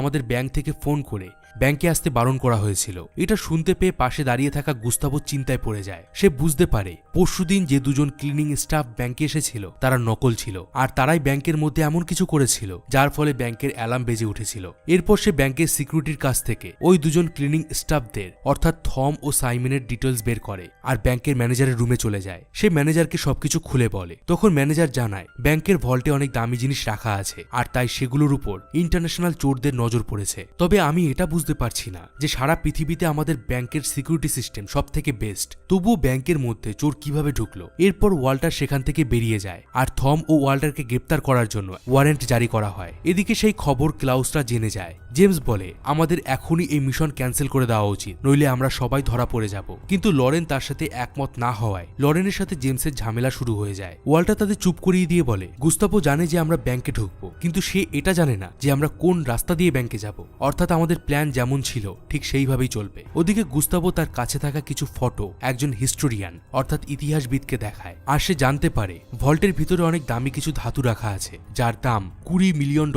আমাদের ব্যাংক থেকে ফোন করে ব্যাংকে আসতে বারণ করা হয়েছিল। এটা শুনতে পেয়ে পাশে দাঁড়িয়ে থাকা গুস্তাভো চিন্তায় পড়ে যায়। সে বুঝতে পারে পরশুদিন যে 2জন ক্লিনিং স্টাফ ব্যাংকে এসেছিল তারা নকল ছিল, আর তারাই ব্যাংকের মধ্যে এমন কিছু করেছিল যার ফলে ব্যাংকের অ্যালার্ম বেজে উঠেছিল। এরপর সে ব্যাংকের সিকিউরিটির কাছ থেকে ওই 2জন ক্লিনিং স্টাফদের অর্থাৎ থম ও সাইমনের ডিটেলস বের করে আর ব্যাংকের ম্যানেজারের রুমে চলে যায়। সে ম্যানেজারকে সবকিছু খুলে বলে। তখন ম্যানেজার জানায় ব্যাংকের ভল্টে অনেক দামি জিনিস রাখা আছে, আর তাই সেগুলোর উপর ইন্টারন্যাশনাল চোরদের নজর পড়েছে। তবে আমি এটা বুঝতে পারছি না যে সারা পৃথিবীতে আমাদের ব্যাংকের সিকিউরিটি সিস্টেম সব থেকে বেস্ট, তবুও ব্যাংকের মধ্যে চোর কিভাবে ঢুকলো। এরপর ওয়াল্টার সেখান থেকে বেরিয়ে যায় আর থম ও ওয়াল্টারকে গ্রেপ্তার করার জন্য ওয়ারেন্ট জারি করা হয়। এদিকে সেই খবর ক্লাউসরা জেনে যায়। জেমস বলে, আমাদের এখনই এই মিশন ক্যান্সেল করে দেওয়া উচিত, নইলে আমরা সবাই ধরা পড়ে যাব। কিন্তু লরেন তার সাথে একমত না হওয়ায় লরেনের সাথে জেমসের ঝামেলা শুরু হয়ে যায়। ওয়াল্টার তাদের চুপ করিয়ে দিয়ে বলে, গুস্তাভো জানে যে আমরা ব্যাংকে ঢুকবো, কিন্তু সে এটা জানে না যে আমরা কোন রাস্তা দিয়ে ব্যাংকে যাব, অর্থাৎ আমাদের প্ল্যান যেমন ছিল ঠিক সেইভাবেই চলবে। ওদিকে গুস্তাভো তার কাছে থাকা কিছু ফটো একজন হিস্টোরিয়ান অর্থাৎ ইতিহাসবিদকে দেখায়, আর সে জানতে পারে ভল্টের ভিতরে অনেক দামি কিছু ধাতু রাখা আছে যার দাম $20 মিলিয়ন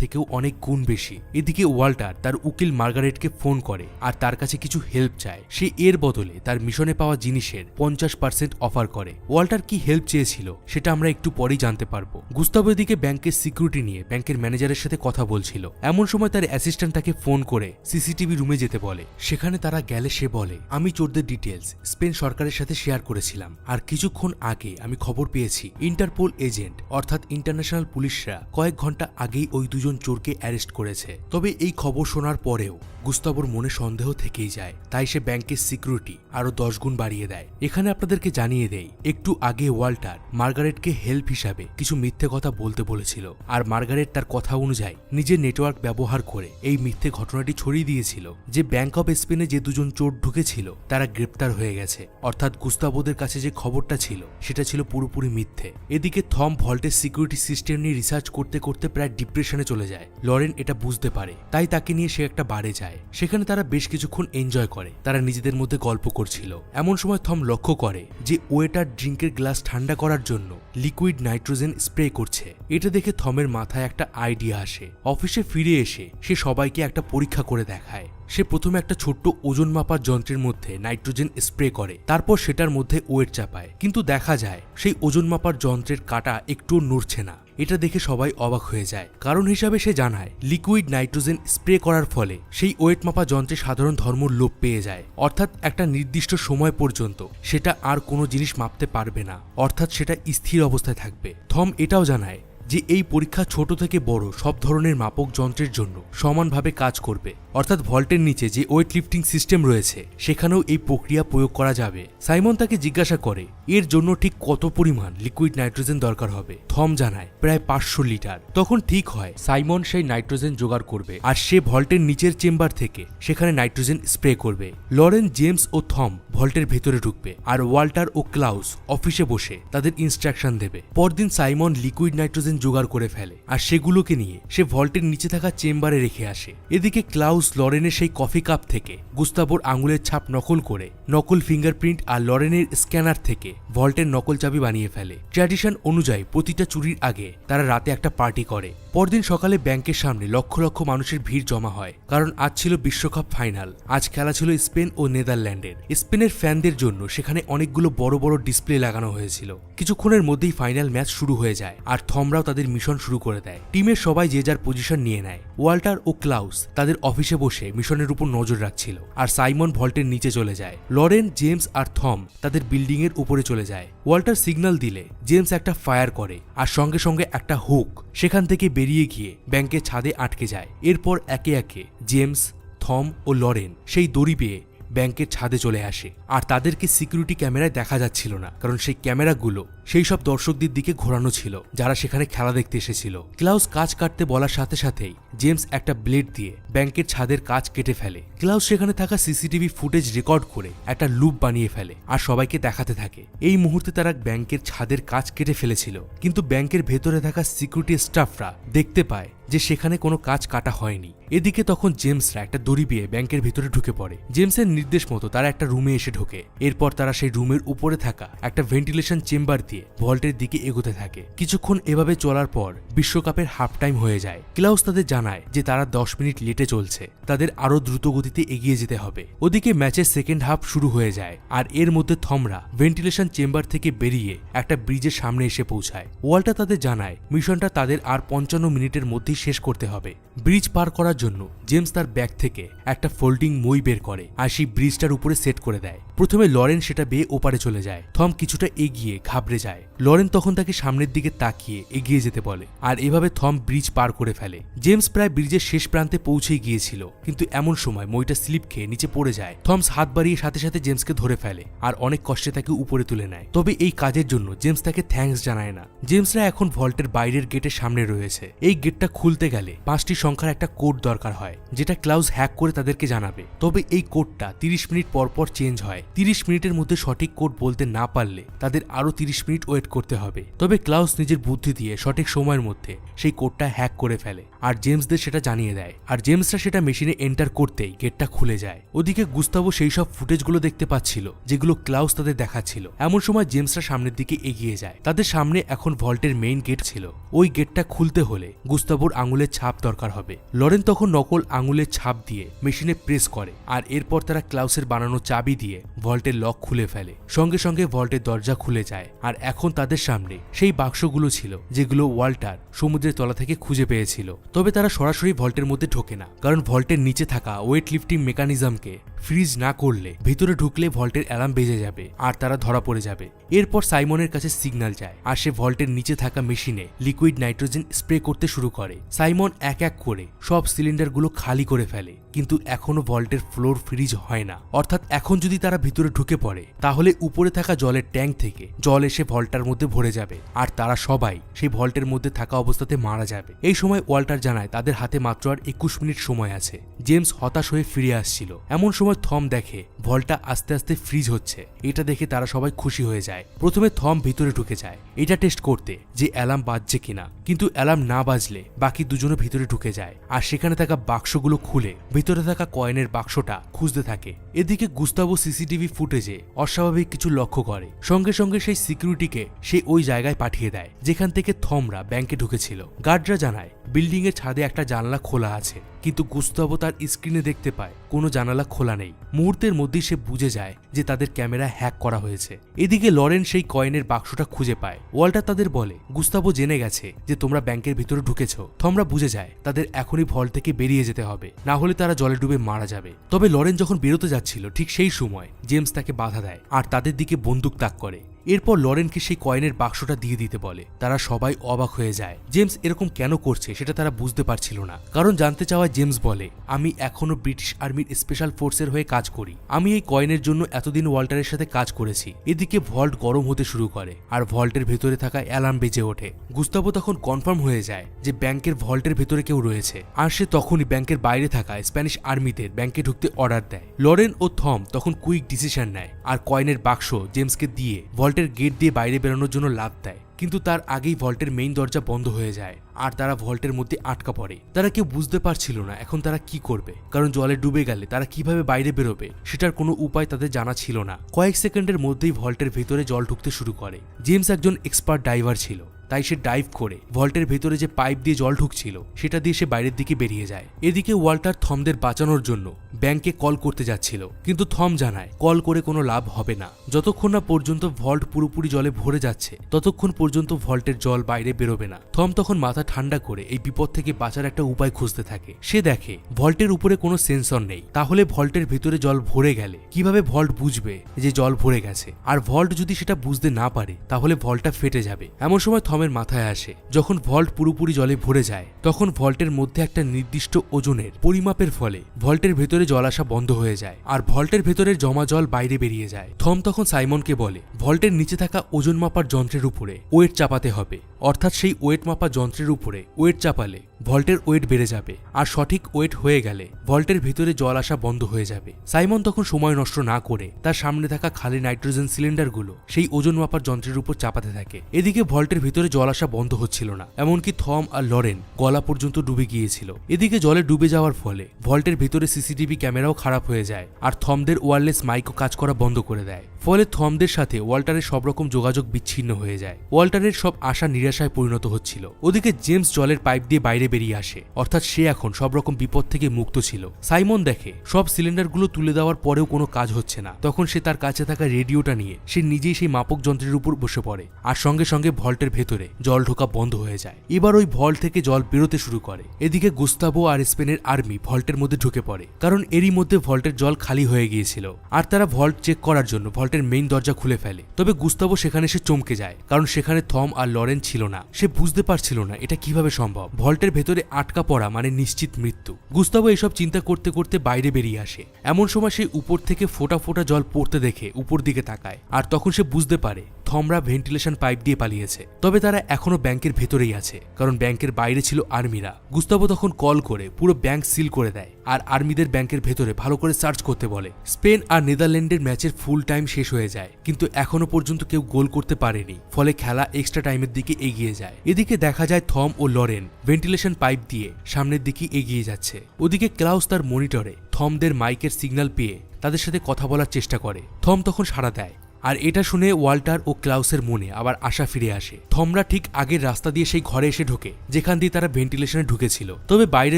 থেকেও অনেক গুণ বেশি। এদিকে ওয়াল্টার তার উকিল মার্গারেটকে ফোন করে আর তার কাছে কিছু হেল্প চায়। সে এর বদলে তার মিশনে পাওয়া জিনিসের 50% অফার করে। ওয়াল্টার কি হেল্প চেয়েছিল সেটা আমরা একটু পরেই জানতে পারবো। গুস্তাভো এদিকে ব্যাংকের সিকিউরিটি নিয়ে ব্যাংকের ম্যানেজারের সাথে কথা বলছিল। এমন সময় তার অ্যাসিস্ট্যান্ট তাকে ফোন করে সিসিটিভি রুমে যেতে বলে। সেখানে তারা গেলে সে বলে, আমি চোরদের ডিটেলস স্পেন সরকারের সাথে শেয়ার করেছিলাম, আর কিছুক্ষণ আগে আমি খবর পেয়েছি ইন্টারপোল এজেন্ট অর্থাৎ ইন্টারন্যাশনাল পুলিশরা কয়েক ঘন্টা আগেই ওই 2জন চোরকে অ্যারেস্ট করেছে। তবে এই খবর শোনার পরেও গুস্তাভোর মনে সন্দেহ থেকেই যায়, তাই সে ব্যাংকের সিকিউরিটি আরো 10 গুণ বাড়িয়ে দেয়। এখানে আপনাদেরকে জানিয়ে দেই, একটু আগে ওয়াল্টার মার্গারেটকে হেল্প হিসাবে কিছু মিথ্যে কথা বলতে বলেছিল, আর মার্গারেট তার কথা অনুযায়ী নিজের নেটওয়ার্ক ব্যবহার করে এই মিথ্যে ঘটনাটি ছড়িয়ে দিয়েছিল যে ব্যাংক অফ স্পেনে যে 2জন চোর ঢুকেছিল তারা গ্রেপ্তার হয়ে গেছে, অর্থাৎ গুস্তাভোদের কাছে যে খবরটা ছিল সেটা ছিল পুরোপুরি মিথ্যে। এদিকে থম ভল্টের সিকিউরিটি সিস্টেম নিয়ে রিসার্চ করতে করতে প্রায় ডিপ্রেশনে চলে যায়। লরেন এটা বুঝতে পারে, তাই তাকে নিয়ে সে একটা বারে যায়। সেখানে তারা বেশ কিছুক্ষণ এনজয় করে, তারা নিজেদের মধ্যে গল্প করছিল। এমন সময় থম লক্ষ্য করে যে ওয়েটার ড্রিঙ্কের গ্লাস ঠান্ডা করার জন্য লিকুইড নাইট্রোজেন স্প্রে করছে। এটা দেখে থমের মাথায় একটা আইডিয়া আসে। অফিসে ফিরে এসে সে সবাইকে একটা পরীক্ষা করে দেখায়। সে প্রথমে একটা ছোট্ট ওজন মাপার যন্ত্রের মধ্যে নাইট্রোজেন স্প্রে করে, তারপর সেটার মধ্যে ওয়েট চাপায়, কিন্তু দেখা যায় সেই ওজন মাপার যন্ত্রের কাঁটা একটুও নড়ছে না। এটা দেখে সবাই অবাক হয়ে যায়। কারণ হিসাবে সে জানায় লিকুইড নাইট্রোজেন স্প্রে করার ফলে সেই ওয়েট মাপা যন্ত্রে সাধারণ ধর্ম লোপ পেয়ে যায়, অর্থাৎ একটা নির্দিষ্ট সময় পর্যন্ত সেটা আর কোনো জিনিস মাপতে পারবে না, অর্থাৎ সেটা স্থির অবস্থায় থাকবে। থম এটাও জানায় যে এই পরীক্ষা ছোট থেকে বড় সব ধরনের মাপক যন্ত্রের জন্য সমানভাবে কাজ করবে। অর্থাৎ ভল্টের নিচে যে ওয়েট লিফটিং সিস্টেম রয়েছে সেখানেও এই প্রক্রিয়া প্রয়োগ করা যাবে। সাইমন তাকে জিজ্ঞাসা করে এর জন্য ঠিক কত পরিমাণ লিকুইড নাইট্রোজেন দরকার হবে। থম জানায় প্রায় 500 লিটার। তখন ঠিক হয় সাইমন সেই নাইট্রোজেন জোগাড় করবে আর সে ভল্টের নিচের চেম্বার থেকে সেখানে নাইট্রোজেন স্প্রে করবে। লরেন, জেমস ও থম ভল্টের ভেতরে ঢুকবে আর ওয়াল্টার ও ক্লাউস অফিসে বসে তাদের ইনস্ট্রাকশন দেবে। পরদিন সাইমন লিকুইড নাইট্রোজেন জোগাড় করে ফেলে আর সেগুলোকে নিয়ে সে ভল্টের নিচে থাকা চেম্বারে রেখে আসে। এদিকে ক্লাউস লরেনের সেই কফি কাপ থেকে গুস্তাবোর আঙুলের ছাপ নকল করে নকল ফিঙ্গারপ্রিন্ট আর লরেনের স্ক্যানার থেকে ভল্টের নকল চাবি বানিয়ে ফেলে। ট্র্যাডিশন অনুযায়ী প্রতিটা চুরির আগে তারা রাতে একটা পার্টি করে। পরদিন সকালে ব্যাংকের সামনে লক্ষ লক্ষ মানুষের ভিড় জমা হয়, কারণ আজ ছিল বিশ্বকাপ ফাইনাল। আজ খেলা ছিল স্পেন ও নেদারল্যান্ডের। স্পেনের ফ্যানদের জন্য সেখানে অনেকগুলো বড় বড় ডিসপ্লে লাগানো হয়েছিল। কিছুক্ষণের মধ্যেই ফাইনাল ম্যাচ শুরু হয়ে যায় আর থমরাও তাদের মিশন শুরু করে দেয়। টিমের সবাই যে যার পজিশন নিয়ে নেয়। ওয়াল্টার ও ক্লাউস তাদের অফিসে বসে মিশনের উপর নজর রাখছিল আর সাইমন ভল্টের নিচে চলে যায়। লরেন, জেমস আর থম তাদের বিল্ডিং এর উপরে চলে যায়। ওয়াল্টার সিগন্যাল দিলে জেমস একটা ফায়ার করে আর সঙ্গে সঙ্গে একটা হুক সেখান থেকে বেরিয়ে গিয়ে ব্যাংকের ছাদে আটকে যায়। এরপর একে একে জেমস, থম ও লরেন সেই দড়ি পেয়ে ব্যাংকের ছাদে চলে আসে আর তাদেরকে সিকিউরিটি ক্যামেরায় দেখা যাচ্ছিল না, কারণ সেই ক্যামেরাগুলো সেই সব দর্শকদের দিকে ঘোরানো ছিল যারা সেখানে খেলা দেখতে এসেছিল। ক্লাউস কাজ কাটতে বলার সাথে সাথেই জেমস একটা ব্লেড দিয়ে ব্যাংকের ছাদের কাজ কেটে ফেলে। ক্লাউস সেখানে থাকা সিসিটিভি ফুটেজ রেকর্ড করে একটা লুপ বানিয়ে ফেলে আর সবাইকে দেখাতে থাকে এই মুহূর্তে তারা ব্যাংকের ছাদের কাজ কেটে ফেলেছিল। কিন্তু ব্যাংকের ভেতরে থাকা সিকিউরিটি স্টাফরা দেখতে পায় যে সেখানে কোনো কাজ কাটা হয়নি। এদিকে তখন জেমসরা একটা দড়ি পেয়ে ব্যাংকের ভিতরে ঢুকে পড়ে। জেমসের নির্দেশ মতো তারা একটা রুমে এসে ঢোকে। এরপর তারা সেই রুমের উপরে থাকা একটা ভেন্টিলেশন চেম্বার দিয়ে ভল্টের দিকে এগোতে থাকে। কিছুক্ষণ এভাবে চলার পর বিশ্বকাপের হাফ টাইম হয়ে যায়। ক্লাউস তাদের জানায় যে তারা 10 মিনিট লেটে চলছে, তাদের আরো দ্রুত গতিতে এগিয়ে যেতে হবে। ওদিকে ম্যাচের সেকেন্ড হাফ শুরু হয়ে যায় আর এর মধ্যে থমরা ভেন্টিলেশন চেম্বার থেকে বেরিয়ে একটা ব্রিজের সামনে এসে পৌঁছায়। ওয়াল্টার তাদের জানায় মিশনটা তাদের আর 55 মিনিটের মধ্যেই শেষ করতে হবে। ব্রিজ পার করার জন্য জেমস তার ব্যাগ থেকে একটা ফোল্ডিং মই বের করে আর সেই ব্রিজটার উপরে সেট করে দেয়। প্রথমে লরেন সেটা বেয়ে ওপারে চলে যায়। থম কিছুটা এগিয়ে ঘাবড়ে যায়। লরেন তখন তাকে সামনের দিকে তাকিয়ে এগিয়ে যেতে বলে আর এভাবে থম ব্রিজ পার করে ফেলে। জেমস প্রায় ব্রিজের শেষ প্রান্তে পৌঁছে গিয়েছিল, কিন্তু এমন সময় মইটা স্লিপ খেয়ে নিচে পড়ে যায়। থমস হাত বাড়িয়ে সাথে সাথে জেমসকে ধরে ফেলে আর অনেক কষ্টে তাকে উপরে তুলে নেয়। তবে এই কাজের জন্য জেমস তাকে থ্যাঙ্কস জানায় না। জেমসরা এখন ভল্টের বাইরের গেটের সামনে রয়েছে। এই গেটটা খুলতে গেলে 5টি সংখ্যার একটা কোড দরকার হয়, যেটা ক্লাউস হ্যাক করে তাদেরকে জানাবে। তবে এই কোডটা 30 মিনিট পর পর চেঞ্জ হয়। 30 মিনিটের মধ্যে সঠিক কোড বলতে না পারলে তাদের আরো 30 মিনিট ওয়েট করতে হবে। তবে ক্লাউস নিজের বুদ্ধি দিয়ে সঠিক সময়ের মধ্যে সেই কোডটা হ্যাক করে ফেলে আর জেমসদের সেটা জানিয়ে দেয়। আর জেমসরা সেটা মেশিনে এন্টার করতেই গেটটা খুলে যায়। ওদিকে গুস্তাভো সেই সব ফুটেজগুলো দেখতে পাচ্ছিল যেগুলো ক্লাউস তাদের দেখাচ্ছিল। এমন সময় জেমসরা সামনের দিকে এগিয়ে যায়। তাদের সামনে এখন ভল্টের মেইন গেট ছিল। ওই গেটটা খুলতে হলে গুস্তাভোর আঙুলের ছাপ দরকার হবে। লরেন তখন নকল আঙুলের ছাপ দিয়ে মেশিনে প্রেস করে আর এরপর তারা ক্লাউসের বানানো চাবি দিয়ে ভল্টের লক খুলে ফেলে। সঙ্গে সঙ্গে ভল্টের দরজা খুলে যায় আর এখন তাদের সামনে সেই বাক্সগুলো ছিল যেগুলো ওয়াল্টার সমুদ্রের তলা থেকে খুঁজে পেয়েছিল। তবে তারা সরাসরি ভল্টের মধ্যে ঢোকে না, কারণ ভল্টের নিচে থাকা ওয়েট লিফটিং মেকানিজমকে ফ্রিজ না করলে ভিতরে ঢুকলে ভল্টের অ্যালার্ম বেজে যাবে আর তারা ধরা পড়ে যাবে। এরপর সাইমনের কাছে সিগন্যাল যায় আর সে ভল্টের নিচে থাকা মেশিনে লিকুইড নাইট্রোজেন স্প্রে করতে শুরু করে। সাইমন এক এক করে সব সিলিন্ডারগুলো খালি করে ফেলে, কিন্তু এখনো ভল্টের ফ্লোর ফ্রিজ হয় না। অর্থাৎ এখন যদি তারা ভিতরে ঢুকে পড়ে তাহলে উপরে থাকা জলের ট্যাঙ্ক থেকে জল এসে ভল্টার মধ্যে ভরে যাবে আর তারা সবাই সেই ভল্টের মধ্যে থাকা অবস্থাতে মারা যাবে। এই সময় ওয়াল্টার জানায় তাদের হাতে মাত্র আর 21 মিনিট সময় আছে। জেমস হতাশ হয়ে ফিরে আসছিল। এমন সময় থম দেখে ভল্টটা আস্তে আস্তে ফ্রিজ হচ্ছে। এটা দেখে তারা সবাই খুশি হয়ে যায়। প্রথমে থম ভিতরে ঢুকে যায় এটা টেস্ট করতে যে অ্যালার্ম বাজছে কিনা, কিন্তু অ্যালার্ম না বাজলে বাকি দুজনে ভিতরে ঢুকে যায় আর সেখানে থাকা বাক্সগুলো খুলে ভিতরে থাকা কয়েনের বাক্সটা খুঁজতে থাকে। এদিকে গুস্তাভো সিসিটিভি ফুটেজে অস্বাভাবিক কিছু লক্ষ্য করে। সঙ্গে সঙ্গে সেই সিকিউরিটিকে সে ওই জায়গায় পাঠিয়ে দেয় যেখান থেকে থমরা ব্যাংকে ঢুকেছিল। গার্ডরা জানায় বিল্ডিং এর ছাদে একটা জানলা খোলা আছে, কিন্তু গুস্তাভো তার স্ক্রিনে দেখতে পায় কোনো জানালা খোলা নেই। মুহূর্তের মধ্যেই সে বুঝে যায় যে তাদের ক্যামেরা হ্যাক করা হয়েছে। এদিকে লরেন সেই কয়েনের বাক্সটা খুঁজে পায়। ওয়াল্টার তাদের বলে গুস্তাভো জেনে গেছে যে তোমরা ব্যাংকের ভিতরে ঢুকেছ। থমরা বুঝে যায় তাদের এখনই ভল্ট থেকে বেরিয়ে যেতে হবে, না হলে তারা জলে ডুবে মারা যাবে। তবে লরেন যখন বেরোতে যাচ্ছিল ঠিক সেই সময় জেমস তাকে বাধা দেয় আর তাদের দিকে বন্দুক তাক করে। এরপর লরেনকে সেই কয়েনের বাক্সটা দিয়ে দিতে বলে। তারা সবাই অবাক হয়ে যায়। জেমস এরকম কেন করছে সেটা তারা বুঝতে পারছিল না। কারণ জানতে চাওয়ায় জেমস বলে, আমি এখনো ব্রিটিশ আর্মির স্পেশাল ফোর্সের হয়ে কাজ করি। আমি এই কয়েনের জন্য এতদিন ওয়াল্টারের সাথে কাজ করেছি। এদিকে ভল্ট গরম হতে শুরু করে আর ভল্টের ভেতরে থাকা অ্যালার্ম বেজে ওঠে। গুস্তাভো তখন কনফার্ম হয়ে যায় যে ব্যাংকের ভল্টের ভেতরে কেউ রয়েছে, আর সে তখনই ব্যাংকের বাইরে থাকা স্প্যানিশ আর্মিদের ব্যাংকে ঢুকতে অর্ডার দেয়। লরেন ও থম তখন কুইক ডিসিশন নেয় আর কয়েনের বাক্স জেমসকে দিয়ে ভল্টের গেট দিয়ে বাইরে বেরোনোর জন্য লাফ দেয়। কিন্তু তার আগেই ভল্টের মেইন দরজা বন্ধ হয়ে যায় আর তারা ভল্টের মধ্যে আটকা পড়ে। তারা কেউ বুঝতে পারছিল না এখন তারা কি করবে, কারণ জলে ডুবে গেলে তারা কিভাবে বাইরে বেরোবে সেটার কোনো উপায় তাদের জানা ছিল না। কয়েক সেকেন্ডের মধ্যেই ভল্টের ভেতরে জল ঢুকতে শুরু করে। জেমস একজন এক্সপার্ট ডাইভার ছিল, তাই সে ডাইভ করে ভল্টের ভেতরে যে পাইপ দিয়ে জল ঢুকছিল সেটা দিয়ে সে বাইরের দিকে বেরিয়ে যায়। এদিকে ওয়াল্টার থমদের বাঁচানোর জন্য ব্যাংকে কল করতে যাচ্ছিল, কিন্তু থম জানায় কল করে কোনো লাভ হবে না। যতক্ষণ না পর্যন্ত ভল্ট পুরোপুরি জলে ভরে যাচ্ছে ততক্ষণ পর্যন্ত ভল্টের জল বাইরে বেরোবে না। থম তখন মাথা ঠান্ডা করে এই বিপদ থেকে বাঁচার একটা উপায় খুঁজতে থাকে। সে দেখে ভল্টের উপরে কোনো সেন্সর নেই, তাহলে ভল্টের ভেতরে জল ভরে গেলে কিভাবে ভল্ট বুঝবে যে জল ভরে গেছে? আর ভল্ট যদি সেটা বুঝতে না পারে তাহলে ভল্টটা ফেটে যাবে। এমন সময় থমের মাথায় আসে যখন ভল্ট পুরোপুরি জলে ভরে যায় তখন ভল্টের মধ্যে একটা নির্দিষ্ট ওজনের পরিমাপের ফলে ভল্টের ভেতরে জল আসা বন্ধ হয়ে যায় আর ভল্টের ভেতরের জমা জল বাইরে বেরিয়ে যায়। থম তখন সাইমনকে বলে ভল্টের নিচে থাকা ওজন মাপার যন্ত্রের উপরে ওয়েট চাপাতে হবে, অর্থাৎ সেই ওয়েট মাপা যন্ত্রের উপরে ওয়েট চাপালে ভল্টের ওয়েট বেড়ে যাবে আর সঠিক ওয়েট হয়ে গেলে ভল্টের ভিতরে জল আসা বন্ধ হয়ে যাবে। সাইমন তখন সময় নষ্ট না করে তার সামনে থাকা খালি নাইট্রোজেন সিলিন্ডারগুলো সেই ওজন মাপার যন্ত্রের উপর চাপাতে থাকে। এদিকে ভল্টের ভিতরে জল আসা বন্ধ হচ্ছিল না, এমনকি থম আর লরেন গলা পর্যন্ত ডুবে গিয়েছিল। এদিকে জলে ডুবে যাওয়ার ফলে ভল্টের ভিতরে সিসিটিভি ক্যামেরাও খারাপ হয়ে যায় আর থমদের ওয়্যারলেস মাইকও কাজ করা বন্ধ করে দেয়। ফলে থমদের সাথে ওয়াল্টারের সব রকম যোগাযোগ বিচ্ছিন্ন হয়ে যায়। ওয়াল্টারের সব আশা নিরাশায় পরিণত হচ্ছিল। ওদিকে জেমস জলের পাইপ দিয়ে বাইরে বেরিয়ে আসে, অর্থাৎ সে এখন সব রকম বিপদ থেকে মুক্ত ছিল। সাইমন দেখে সব সিলিন্ডারগুলো তুলে দেওয়ার পরেও কোনো কাজ হচ্ছে না। তখন সে তার কাছে থাকা রেডিওটা নিয়ে সে নিজেই সেই মাপক যন্ত্রের উপর বসে পড়ে আর সঙ্গে সঙ্গে ভল্টের ভেতরে জল ঢোকা বন্ধ হয়ে যায়। এবার ওই ভল্ট থেকে জল বেরোতে শুরু করে। এদিকে গুস্তাভো আর স্পেনের আর্মি ভল্টের মধ্যে ঢুকে পড়ে, কারণ এরই মধ্যে ভল্টের জল খালি হয়ে গিয়েছিল আর তারা ভল্ট চেক করার জন্য ভল্টের মেইন দরজা খুলে ফেলে। তবে গুস্তাভো সেখানে সে চমকে যায়, কারণ সেখানে থম আর লরেন ছিল না। সে বুঝতে পারছিল না এটা কিভাবে সম্ভব। ভল্টের ভেতরে আটকা পড়া মানে নিশ্চিত মৃত্যু। গুস্তাভো এসব চিন্তা করতে করতে বাইরে বেরিয়ে আসে। এমন সময় সে উপর থেকে ফোঁটা ফোঁটা জল পড়তে দেখে উপর দিকে তাকায় আর তখন সে বুঝতে পারে থমরা ভেন্টিলেশন পাইপ দিয়ে পালিয়েছে। তবে তারা এখনো ব্যাংকের ভেতরেই আছে, কারণ ব্যাংকের বাইরে ছিল আর্মিরা। গুস্তাভো তখন কল করে পুরো ব্যাংক সিল করে দেয় আর আর্মিদের ব্যাংকের ভেতরে ভালো করে সার্চ করতে বলে। স্পেন আর নেদারল্যান্ডের ম্যাচের ফুল টাইম শেষ হয়ে যায়, কিন্তু এখনো পর্যন্ত কেউ গোল করতে পারেনি। ফলে খেলা এক্সট্রা টাইমের দিকে এগিয়ে যায়। এদিকে দেখা যায় থম ও লরেন ভেন্টিলেশন পাইপ দিয়ে সামনের দিকে এগিয়ে যাচ্ছে। ওদিকে ক্লাউস তার মনিটরে থমদের মাইকের সিগন্যাল পেয়ে তাদের সাথে কথা বলার চেষ্টা করে। থম তখন সাড়া দেয় আর এটা শুনে ওয়াল্টার ও ক্লাউসের মনে আবার আশা ফিরে আসে। থমরা ঠিক আগের রাস্তা দিয়ে সেই ঘরে এসে ঢোকে যেখান দিয়ে তারা ভেন্টিলেশনে ঢুকেছিল। তবে বাইরে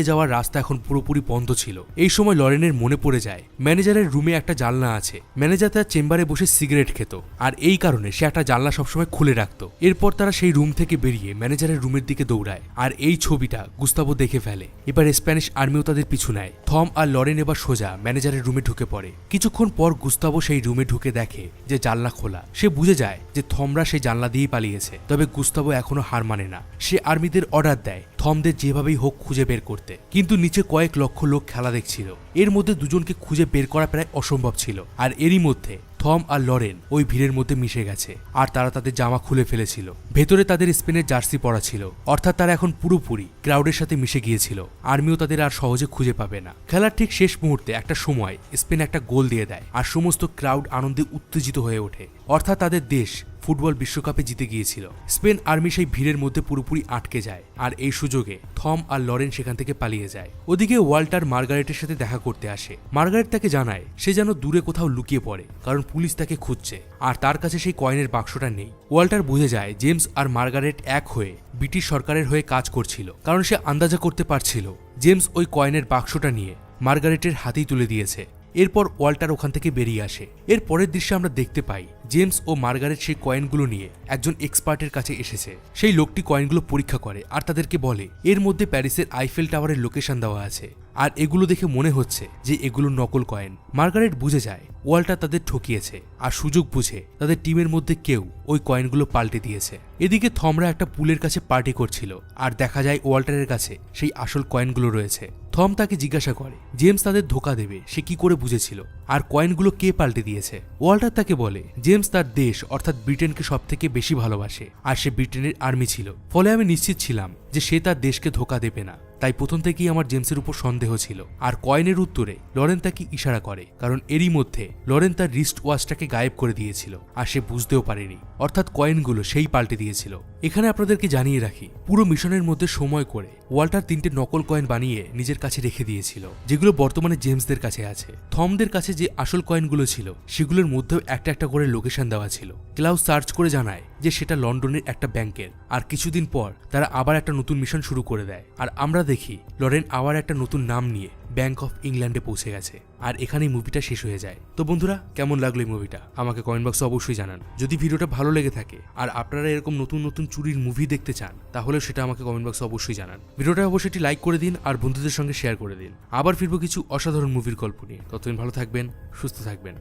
যাওয়ার রাস্তা এখন পুরোপুরি বন্ধ ছিল। এই সময় লরেনের মনে পড়ে যায় ম্যানেজারের রুমে একটা জানলা আছে। ম্যানেজার তার চেম্বারে বসে সিগারেট খেত আর এই কারণে সে একটা জানলা সবসময় খুলে রাখত। এরপর তারা সেই রুম থেকে বেরিয়ে ম্যানেজারের রুমের দিকে দৌড়ায় আর এই ছবিটা গুস্তাভো দেখে ফেলে। এবার স্প্যানিশ আর্মিও তাদের পিছু নেয়। থম আর লরেন এবার সোজা ম্যানেজারের রুমে ঢুকে পড়ে। কিছুক্ষণ পর গুস্তাভো সেই রুমে ঢুকে দেখে যে জানলা খোলা। সে বুঝে যায় যে থমরা সেই জানলা দিয়েই পালিয়েছে। তবে গুস্তাভো এখনো হার মানে না। সে আর্মিদের অর্ডার দেয় থমদের যেভাবেই হোক খুঁজে বের করতে, কিন্তু নিচে কয়েক লক্ষ লোক খেলা দেখছিল। এর মধ্যে দুজনকে খুঁজে বের করা প্রায় অসম্ভব ছিল। আর এরই মধ্যে থম আর লরেন ওই ভিড়ের মধ্যে মিশে গেছে আর তারা তাদের জামা খুলে ফেলেছিল। ভেতরে তাদের স্পেনের জার্সি পরা ছিল, অর্থাৎ তারা এখন পুরোপুরি ক্রাউডের সাথে মিশে গিয়েছিল। আর্মিও তাদের আর সহজে খুঁজে পাবে না। খেলার ঠিক শেষ মুহূর্তে একটা সময় স্পেন একটা গোল দিয়ে দেয় আর সমস্ত ক্রাউড আনন্দে উত্তেজিত হয়ে ওঠে, অর্থাৎ তাদের দেশ ফুটবল বিশ্বকাপে জিতে গিয়েছিল। স্পেন আর্মি সেই ভিড়ের মধ্যে পুরোপুরি আটকে যায় আর এই সুযোগে থম আর লরেন সেখান থেকে পালিয়ে যায়। ওদিকে ওয়াল্টার মার্গারেটের সাথে দেখা করতে আসে। মার্গারেট তাকে জানায় সে যেন দূরে কোথাও লুকিয়ে পড়ে, কারণ পুলিশ তাকে খুঁজছে আর তার কাছে সেই কয়েনের বাক্সটা নেই। ওয়াল্টার বুঝে যায় জেমস আর মার্গারেট এক হয়ে ব্রিটিশ সরকারের হয়ে কাজ করছিল, কারণ সে আন্দাজা করতে পারছিল জেমস ওই কয়েনের বাক্সটা নিয়ে মার্গারেটের হাতেই তুলে দিয়েছে। এরপর ওয়াল্টার ওখান থেকে বেরিয়ে আসে। এর পরের দৃশ্যে আমরা দেখতে পাই জেমস ও মার্গারেট সেই কয়েনগুলো নিয়ে একজন এক্সপার্টের কাছে এসেছে। সেই লোকটি কয়েনগুলো পরীক্ষা করে আর তাদেরকে বলে এর মধ্যে প্যারিসের আইফেল টাওয়ারের লোকেশন দেওয়া আছে আর এগুলো দেখে মনে হচ্ছে যে এগুলো নকল কয়েন। মার্গারেট বুঝে যায় ওয়াল্টার তাদের ঠকিয়েছে, আর সুযোগ বুঝে তাদের টিমের মধ্যে কেউ ওই কয়েনগুলো পাল্টে দিয়েছে। এদিকে থমরা একটা পুলের কাছে পার্টি করছিল, আর দেখা যায় ওয়াল্টারের কাছে সেই আসল কয়েনগুলো রয়েছে। থম তাকে জিজ্ঞাসা করে জেমস তাদের ধোকা দেবে সে কি করে বুঝেছিল, আর কয়েনগুলো কে পাল্টে দিয়েছে। ওয়াল্টার তাকে বলে জেমস তার দেশ অর্থাৎ ব্রিটেনকে সবথেকে বেশি ভালোবাসে, আর সে ব্রিটেনের আর্মি ছিল, ফলে আমি নিশ্চিত ছিলাম যে সে তার দেশকে ধোকা দেবে না। তাই প্রথম থেকেই আমার জেমসের উপর সন্দেহ ছিল। আর কয়েনের উত্তরে লরেন তাকে ইশারা করে, কারণ এরই মধ্যে লরেন তার রিস্ট ওয়াচটাকে গায়েব করে দিয়েছিল, আর সে বুঝতেও পারেনি, অর্থাৎ কয়েনগুলো সেই পাল্টে দিয়েছিল। এখানে আপনাদেরকে জানিয়ে রাখি, পুরো মিশনের মধ্যে সময় করে ওয়াল্টার 3টে নকল কয়েন বানিয়ে নিজের কাছে রেখে দিয়েছিল, যেগুলো বর্তমানে জেমসদের কাছে আছে। থমদের কাছে যে আসল কয়েনগুলো ছিল সেগুলোর মধ্যেও একটা একটা করে লোকেশন দেওয়া ছিল। ক্লাউস সার্চ করে জানায় যে সেটা লন্ডনের একটা ব্যাংকের। আর কিছুদিন পর তারা আবার একটা নতুন মিশন শুরু করে দেয়, আর আমরা দেখি লরেন আবার একটা নতুন নাম নিয়ে ব্যাংক অফ ইংল্যান্ডে পৌঁছে গেছে। আর এখানেই মুভিটা শেষ হয়ে যায়। তো বন্ধুরা, কেমন লাগলো এই মুভিটা আমাকে কমেন্ট বক্সে অবশ্যই জানান। যদি ভিডিওটা ভালো লেগে থাকে আর আপনারা এরকম নতুন নতুন চুরির মুভি দেখতে চান, তাহলে সেটা আমাকে কমেন্ট বক্সে অবশ্যই জানান। ভিডিওটা অবশ্যই একটি লাইক করে দিন আর বন্ধুদের সঙ্গে শেয়ার করে দিন। আবার ফিরবো কিছু অসাধারণ মুভির গল্প নিয়ে। ততদিন ভালো থাকবেন, সুস্থ থাকবেন।